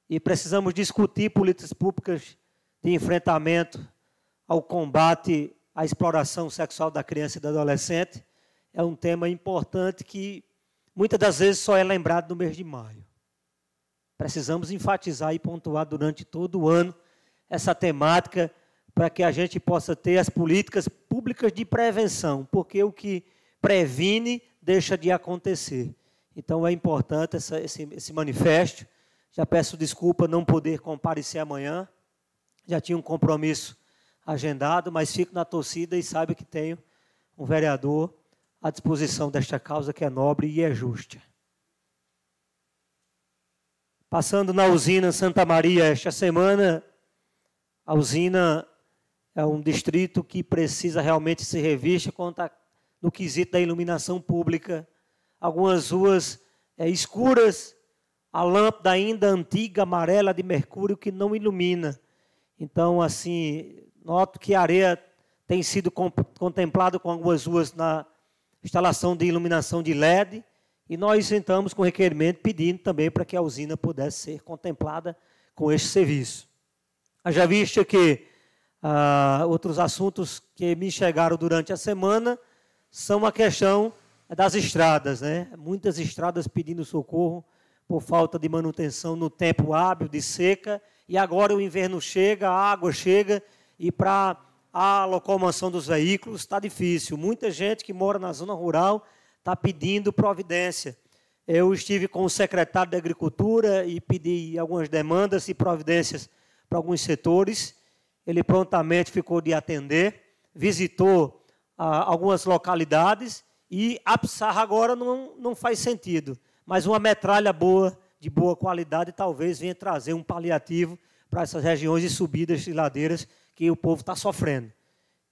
E precisamos discutir políticas públicas de enfrentamento ao combate à exploração sexual da criança e do adolescente. É um tema importante que, muitas das vezes, só é lembrado no mês de maio. Precisamos enfatizar e pontuar durante todo o ano essa temática para que a gente possa ter as políticas públicas de prevenção, porque o que previne deixa de acontecer. Então, é importante esse manifesto. Já peço desculpa não poder comparecer amanhã, já tinha um compromisso agendado, mas fico na torcida e saiba que tenho um vereador à disposição desta causa que é nobre e é justa. Passando na usina Santa Maria esta semana, a usina é um distrito que precisa realmente ser revista no quesito da iluminação pública. Algumas ruas escuras, a lâmpada ainda antiga, amarela de mercúrio, que não ilumina. Então, assim, noto que a areia tem sido contemplada com algumas ruas na instalação de iluminação de LED, e nós entramos com requerimento pedindo também para que a usina pudesse ser contemplada com este serviço. Haja vista que outros assuntos que me chegaram durante a semana são a questão das estradas, né? Muitas estradas pedindo socorro por falta de manutenção no tempo hábil de seca, e agora o inverno chega, a água chega, e para a locomoção dos veículos está difícil. Muita gente que mora na zona rural está pedindo providência. Eu estive com o secretário da Agricultura e pedi algumas demandas e providências para alguns setores. Ele prontamente ficou de atender, visitou algumas localidades, e a pissarra agora não faz sentido. Mas uma metralha boa, de boa qualidade, talvez venha trazer um paliativo para essas regiões de subidas e ladeiras que o povo está sofrendo.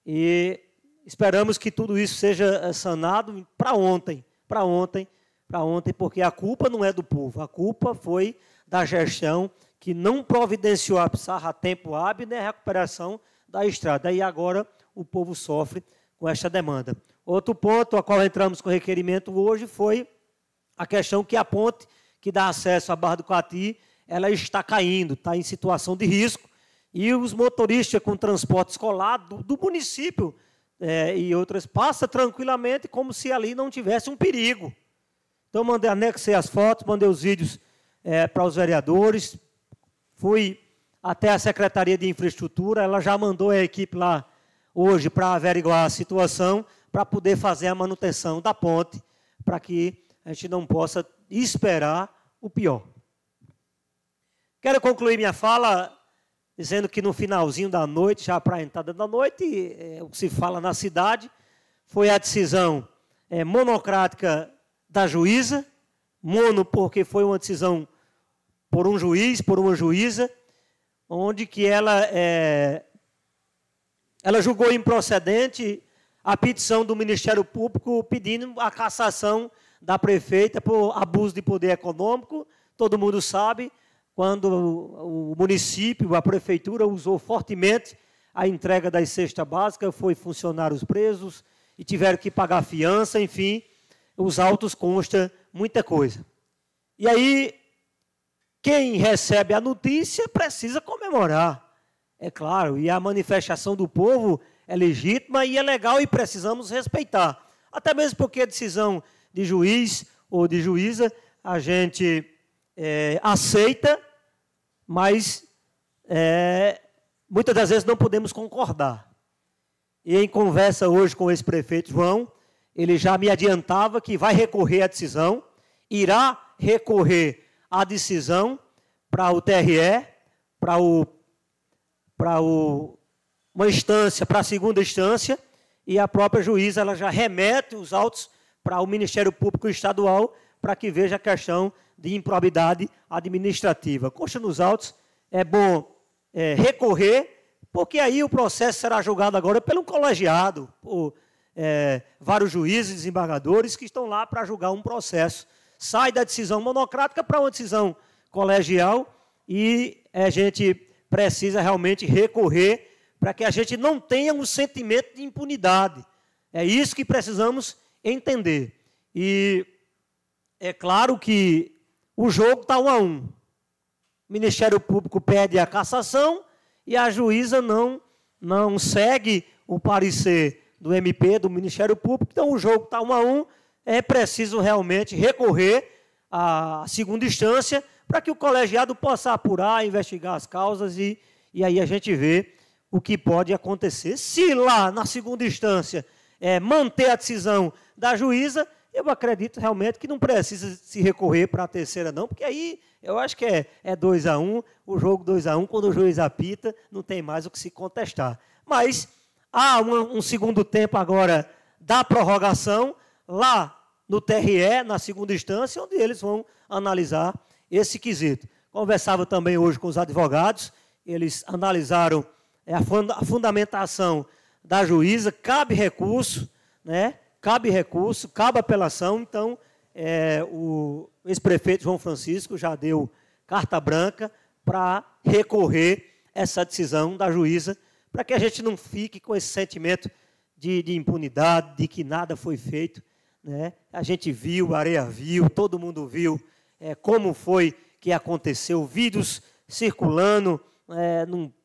E esperamos que tudo isso seja sanado para ontem, porque a culpa não é do povo, a culpa foi da gestão que não providenciou a pissarra a tempo hábil, nem a recuperação da estrada. E agora o povo sofre com esta demanda. Outro ponto a qual entramos com requerimento hoje foi a questão que a ponte que dá acesso à Barra do Coati, ela está caindo, está em situação de risco, e os motoristas com transporte escolar do município e outras passam tranquilamente como se ali não tivesse um perigo. Então, anexei as fotos, mandei os vídeos para os vereadores, fui até a Secretaria de Infraestrutura, ela já mandou a equipe lá hoje para averiguar a situação, para poder fazer a manutenção da ponte, para que a gente não possa esperar o pior. Quero concluir minha fala dizendo que no finalzinho da noite, já para a entrada da noite, o que se fala na cidade foi a decisão monocrática da juíza, mono porque foi uma decisão por um juiz, por uma juíza, onde que ela julgou improcedente a petição do Ministério Público pedindo a cassação da prefeita por abuso de poder econômico. Todo mundo sabe, quando o município, a prefeitura, usou fortemente a entrega das cestas básicas, foi funcionários presos e tiveram que pagar fiança, enfim, os autos constam muita coisa. E aí, quem recebe a notícia precisa comemorar, é claro, e a manifestação do povo é legítima e é legal e precisamos respeitar. Até mesmo porque a decisão de juiz ou de juíza a gente aceita, mas muitas das vezes não podemos concordar. E em conversa hoje com o ex-prefeito João, ele já me adiantava que vai recorrer à decisão, irá recorrer à decisão para o TRE, para uma instância, para a segunda instância, e a própria juíza ela já remete os autos para o Ministério Público Estadual, para que veja a questão de improbidade administrativa. Consta nos autos, é bom recorrer, porque aí o processo será julgado agora pelo colegiado, por vários juízes e desembargadores que estão lá para julgar um processo. Sai da decisão monocrática para uma decisão colegial e a gente precisa realmente recorrer para que a gente não tenha um sentimento de impunidade. É isso que precisamos entender. E é claro que o jogo está 1-1. O Ministério Público pede a cassação e a juíza não segue o parecer do MP, do Ministério Público. Então, o jogo está 1-1. É preciso realmente recorrer à segunda instância para que o colegiado possa apurar, investigar as causas e aí a gente vê o que pode acontecer. Se lá, na segunda instância, manter a decisão da juíza, eu acredito realmente que não precisa se recorrer para a terceira, não, porque aí eu acho que é 2-1, o jogo 2-1, quando o juiz apita, não tem mais o que se contestar. Mas há um segundo tempo agora da prorrogação, lá no TRE, na segunda instância, onde eles vão analisar esse quesito. Conversava também hoje com os advogados, eles analisaram a fundamentação da juíza, cabe recurso, né? Cabe recurso, cabe apelação. Então, o ex-prefeito João Francisco já deu carta branca para recorrer essa decisão da juíza, para que a gente não fique com esse sentimento de impunidade, de que nada foi feito, né? A gente viu, a Areia viu, todo mundo viu como foi que aconteceu, vídeos circulando,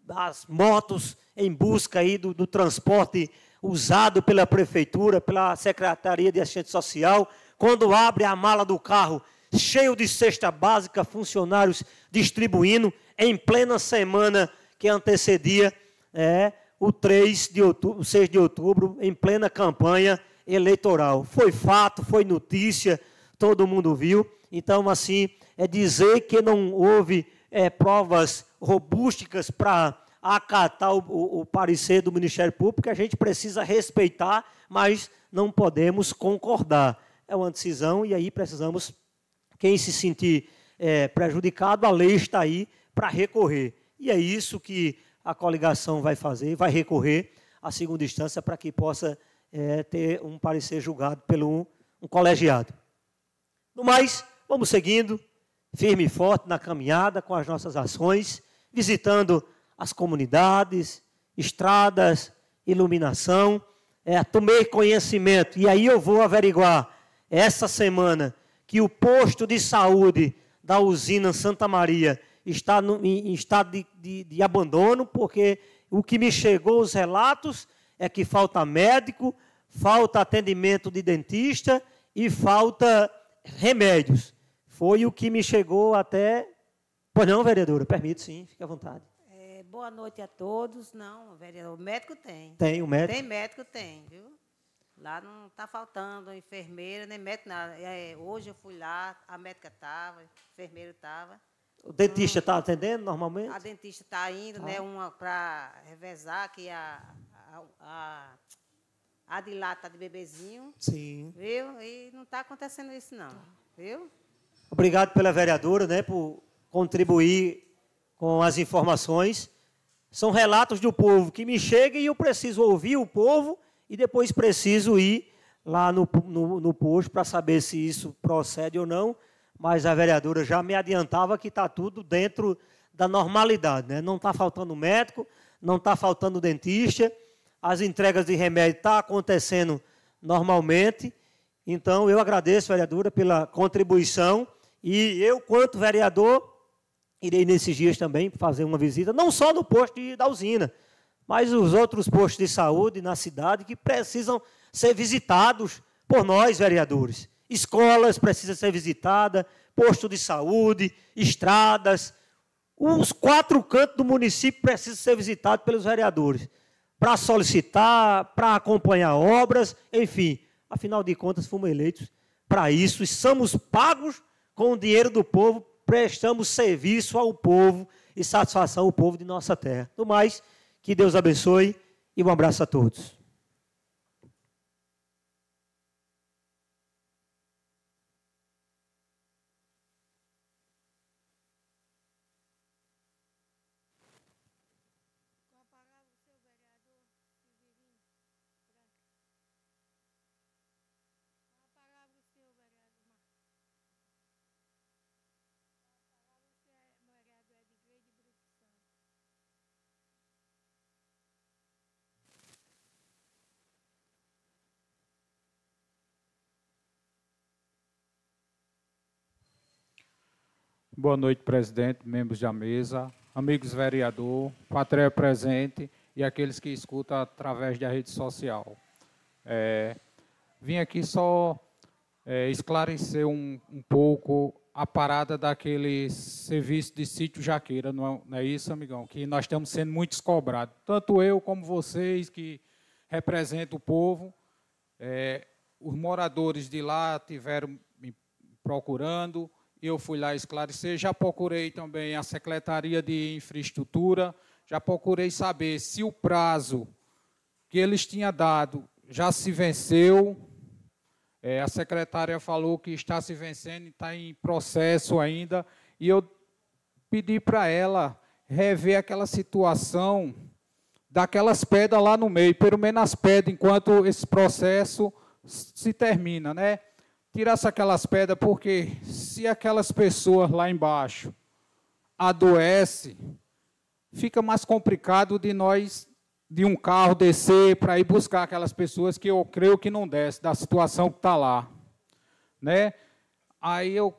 as motos em busca aí do transporte usado pela prefeitura, pela Secretaria de Assistência Social, quando abre a mala do carro, cheio de cesta básica, funcionários distribuindo, em plena semana que antecedia o 6 de outubro, em plena campanha eleitoral. Foi fato, foi notícia, todo mundo viu. Então, assim, dizer que não houve provas robustas para acatar o parecer do Ministério Público, a gente precisa respeitar, mas não podemos concordar. É uma decisão e aí precisamos, quem se sentir prejudicado, a lei está aí para recorrer. E é isso que a coligação vai fazer, vai recorrer à segunda instância para que possa ter um parecer julgado pelo um colegiado. No mais, vamos seguindo, firme e forte na caminhada com as nossas ações, visitando as comunidades, estradas, iluminação. Tomei conhecimento, e aí eu vou averiguar essa semana que o posto de saúde da usina Santa Maria está em estado de abandono, porque o que me chegou, os relatos, é que falta médico, falta atendimento de dentista e falta remédios. Foi o que me chegou até... Pois não, vereadora? Permite, sim, fique à vontade. Boa noite a todos. Não, vereador, o médico tem. Tem o médico? Tem médico, tem, viu? Lá não está faltando enfermeira, nem médico, nada. Hoje eu fui lá, a médica estava, o enfermeiro estava. O dentista está atendendo normalmente? A dentista está indo, né? Uma para revezar, que a de lá está de bebezinho. Sim. Viu? E não está acontecendo isso, não. Viu? Obrigado pela vereadora, né, por contribuir com as informações. São relatos do povo que me chegam e eu preciso ouvir o povo e depois preciso ir lá no posto para saber se isso procede ou não. Mas a vereadora já me adiantava que está tudo dentro da normalidade, né? Não está faltando médico, não está faltando dentista, as entregas de remédio estão acontecendo normalmente. Então, eu agradeço, vereadora, pela contribuição e eu, quanto vereador, irei nesses dias também fazer uma visita, não só no posto da usina, mas os outros postos de saúde na cidade que precisam ser visitados por nós, vereadores. Escolas precisam ser visitadas, posto de saúde, estradas. Os 4 cantos do município precisam ser visitados pelos vereadores, para solicitar, para acompanhar obras, enfim. Afinal de contas, fomos eleitos para isso e somos pagos com o dinheiro do povo, prestamos serviço ao povo e satisfação ao povo de nossa terra. No mais, que Deus abençoe e um abraço a todos. Boa noite, presidente, membros da mesa, amigos vereador, plateia presente e aqueles que escutam através da rede social. Vim aqui só esclarecer um pouco a parada daquele serviço de sítio Jaqueira, não é isso, amigão? Que nós estamos sendo muito cobrados. Tanto eu como vocês que representam o povo, os moradores de lá tiveram me procurando, eu fui lá esclarecer, já procurei também a Secretaria de Infraestrutura, já procurei saber se o prazo que eles tinham dado já se venceu. A secretária falou que está se vencendo, está em processo ainda, e eu pedi para ela rever aquela situação daquelas pedras lá no meio, pelo menos as pedras, enquanto esse processo se termina, né? Tirasse aquelas pedras, porque se aquelas pessoas lá embaixo adoecem, fica mais complicado de um carro descer para ir buscar aquelas pessoas que eu creio que não desce, da situação que está lá. Né? Aí eu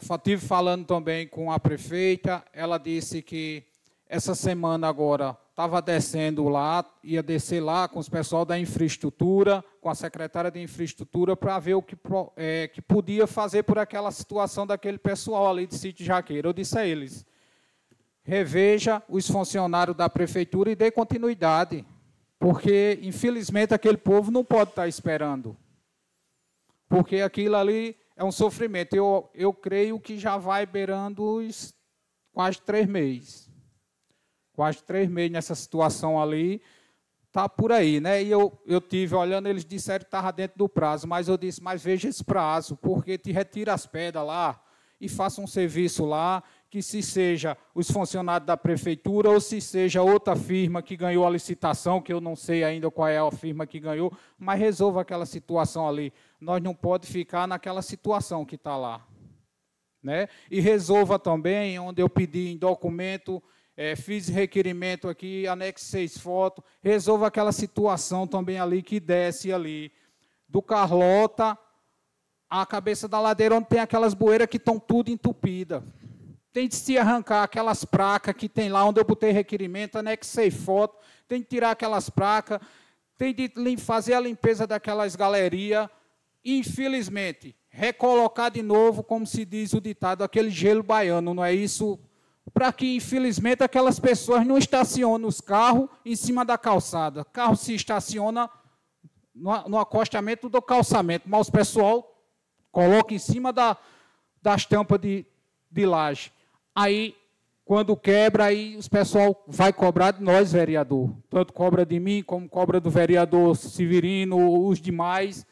estive falando também com a prefeita, ela disse que essa semana agora estava descendo lá, ia descer lá com os pessoal da infraestrutura, com a secretária de infraestrutura, para ver o que podia fazer por aquela situação daquele pessoal ali de Sítio Jaqueira. Eu disse a eles, reveja os funcionários da prefeitura e dê continuidade, porque, infelizmente, aquele povo não pode estar esperando, porque aquilo ali é um sofrimento. Eu creio que já vai beirando os quase 3 meses. Quase 3 meses nessa situação ali, está por aí, né? E eu tive olhando, eles disseram que estava dentro do prazo, mas eu disse, mas veja esse prazo, porque te retira as pedras lá e faça um serviço lá, que se seja os funcionários da prefeitura ou se seja outra firma que ganhou a licitação, que eu não sei ainda qual é a firma que ganhou, mas resolva aquela situação ali. Nós não podemos ficar naquela situação que está lá. Né? E resolva também, onde eu pedi em documento, fiz requerimento aqui, anexei fotos, resolva aquela situação também ali que desce ali, do Carlota, a cabeça da ladeira, onde tem aquelas bueiras que estão tudo entupidas. Tem de se arrancar aquelas placas que tem lá, onde eu botei requerimento, anexei foto, tem de tirar aquelas placas, tem de fazer a limpeza daquelas galerias, e, infelizmente, recolocar de novo, como se diz o ditado, aquele gelo baiano, não é isso? Para que, infelizmente, aquelas pessoas não estacionem os carros em cima da calçada. O carro se estaciona no acostamento do calçamento, mas o pessoal coloca em cima das tampas de laje. Aí, quando quebra, aí os pessoal vai cobrar de nós, vereador. Tanto cobra de mim, como cobra do vereador Severino, os demais.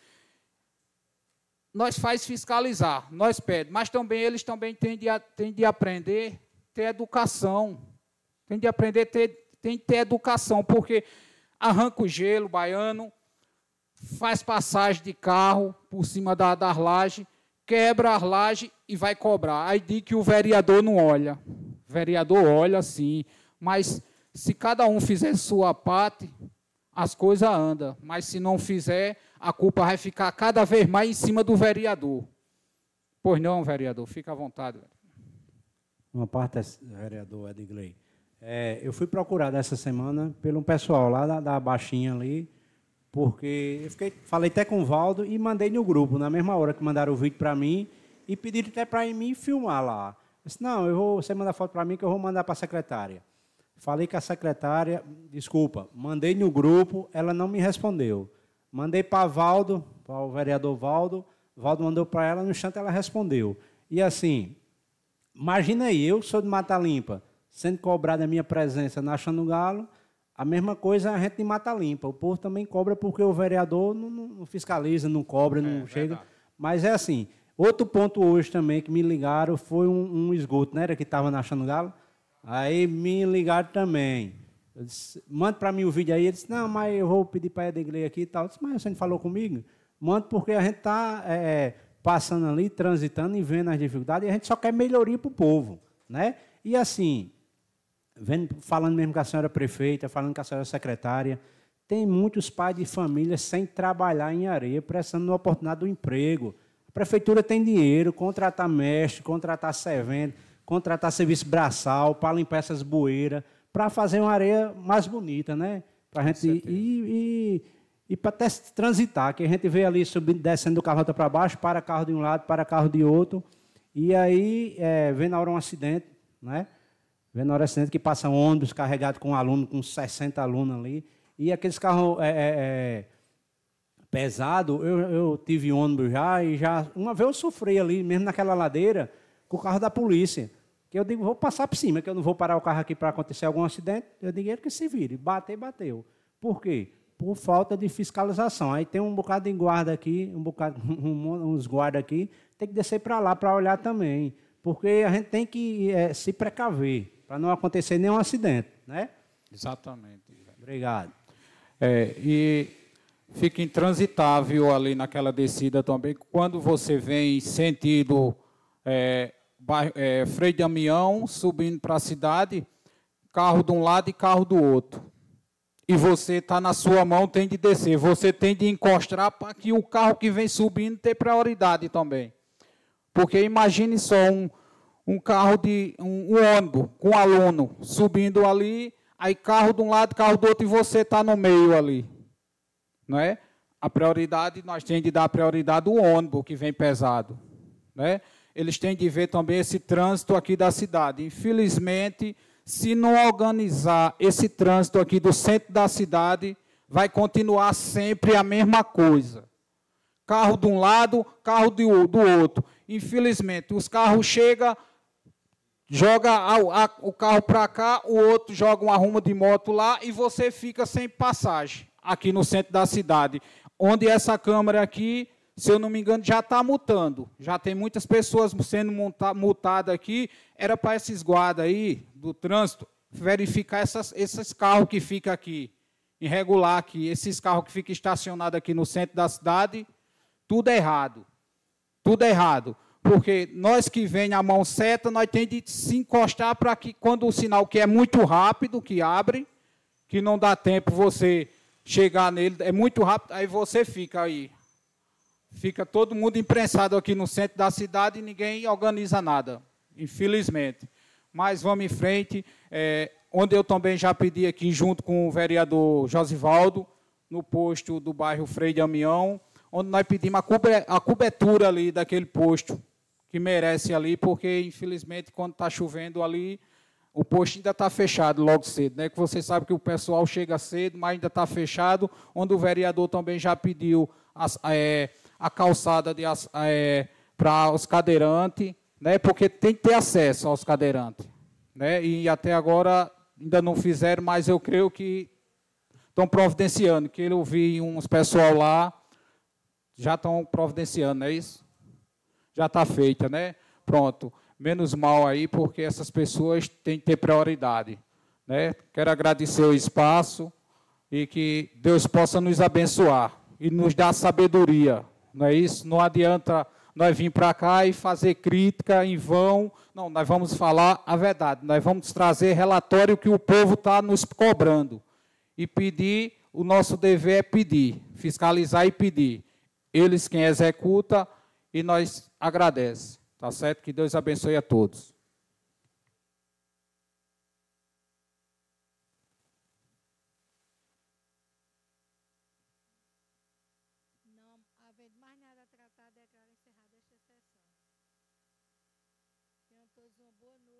Nós faz fiscalizar, nós pedimos, mas também eles também têm de aprender ter educação. Tem de aprender tem de ter educação, porque arranca o gelo baiano, faz passagem de carro por cima das lajes, quebra as lajes e vai cobrar. Aí diz que o vereador não olha. O vereador olha, sim, mas se cada um fizer sua parte, as coisas andam. Mas se não fizer, a culpa vai ficar cada vez mais em cima do vereador. Pois não, vereador, fica à vontade. Uma parte, vereador Edgley. Eu fui procurado essa semana pelo pessoal lá da Baixinha ali, porque eu falei até com o Valdo e mandei no grupo, na mesma hora que mandaram o vídeo para mim, e pediram até para mim filmar lá. Eu disse, não, você manda foto para mim que eu vou mandar para a secretária. Falei com a secretária, mandei no grupo, ela não me respondeu. Mandei para Valdo, para o vereador Valdo mandou para ela, no instante ela respondeu. E assim, imagina aí, eu sou de Mata Limpa, sendo cobrada a minha presença na Chão do Galo, a mesma coisa a gente de Mata Limpa. O povo também cobra porque o vereador não fiscaliza, não cobra, não chega. Verdade. Mas é assim, outro ponto hoje também que me ligaram foi um esgoto, né, que estava na Chão do Galo. Aí me ligaram também. Eu disse, manda para mim o vídeo aí. Ele disse, não, mas eu vou pedir para a Edgley aqui e tal. Eu disse, mas você não falou comigo? Manda porque a gente está passando ali, transitando e vendo as dificuldades, e a gente só quer melhoria para o povo. Né? E assim, falando mesmo com a senhora prefeita, falando com a senhora secretária, tem muitos pais de família sem trabalhar em Areia, precisando da oportunidade do emprego. A prefeitura tem dinheiro, contratar mestre, contratar servente, contratar serviço braçal para limpar essas bueiras, para fazer uma areia mais bonita, né? Para a gente e para até transitar, que a gente vê ali subindo, descendo do carro para baixo, para carro de um lado, para carro de outro, e aí vem na hora um acidente, né? Vem na hora um acidente que passa um ônibus carregado com aluno, com 60 alunos ali, e aqueles carros pesados, eu tive ônibus e já uma vez eu sofri ali, mesmo naquela ladeira, com o carro da polícia, que eu digo, vou passar por cima, que eu não vou parar o carro aqui para acontecer algum acidente, eu digo, ele que se vire, bateu. Por quê? Por falta de fiscalização. Aí tem um bocado de guarda aqui, uns guardas aqui, tem que descer para lá para olhar também, porque a gente tem que se precaver, para não acontecer nenhum acidente, né? Exatamente. Obrigado. E fica intransitável ali naquela descida também, quando você vem sentido Frei Damião, subindo para a cidade, carro de um lado e carro do outro. E você está na sua mão, tem de descer. Você tem de encostar para que o carro que vem subindo tenha prioridade também. Porque imagine só um carro um ônibus com um aluno subindo ali, aí carro de um lado, carro do outro, e você está no meio ali. Não é? A prioridade, nós temos de dar prioridade ao ônibus que vem pesado. Né? Eles têm de ver também esse trânsito aqui da cidade. Infelizmente, se não organizar esse trânsito aqui do centro da cidade, vai continuar sempre a mesma coisa. Carro de um lado, carro do outro. Infelizmente, os carros chegam, joga o carro para cá, o outro joga uma ruma de moto lá e você fica sem passagem aqui no centro da cidade. Onde essa câmara aqui, se eu não me engano, já está multando. Já tem muitas pessoas sendo multadas aqui. Era para esses guardas aí do trânsito verificar esses carros que ficam aqui, irregular aqui, esses carros que ficam estacionados aqui no centro da cidade, tudo errado. Tudo errado. Porque nós que vem a mão seta, nós temos de se encostar para que, quando o sinal que é muito rápido, que abre, que não dá tempo você chegar nele, é muito rápido, aí você fica aí. Fica todo mundo imprensado aqui no centro da cidade e ninguém organiza nada, infelizmente. Mas vamos em frente, onde eu também já pedi aqui, junto com o vereador Josivaldo, no posto do bairro Frei Damião, onde nós pedimos a cobertura ali daquele posto, que merece ali, porque, infelizmente, quando está chovendo ali, o posto ainda está fechado logo cedo, né? Que você sabe que o pessoal chega cedo, mas ainda está fechado, onde o vereador também já pediu a calçada para os cadeirantes, né? Porque tem que ter acesso aos cadeirantes, né? E até agora ainda não fizeram, mas eu creio que estão providenciando, que eu vi uns pessoal lá, já estão providenciando, não é isso? Já está feita, né? Pronto. Menos mal aí, porque essas pessoas têm que ter prioridade, né? Quero agradecer o espaço e que Deus possa nos abençoar e nos dar sabedoria, não é isso? Não adianta nós vir para cá e fazer crítica em vão. Não, nós vamos falar a verdade. Nós vamos trazer relatório que o povo está nos cobrando. E pedir, o nosso dever é pedir, fiscalizar e pedir. Eles quem executa e nós agradecemos. Tá certo? Que Deus abençoe a todos. Não havendo mais nada a tratar, declaro encerrada esta sessão. Tenham todos uma boa noite.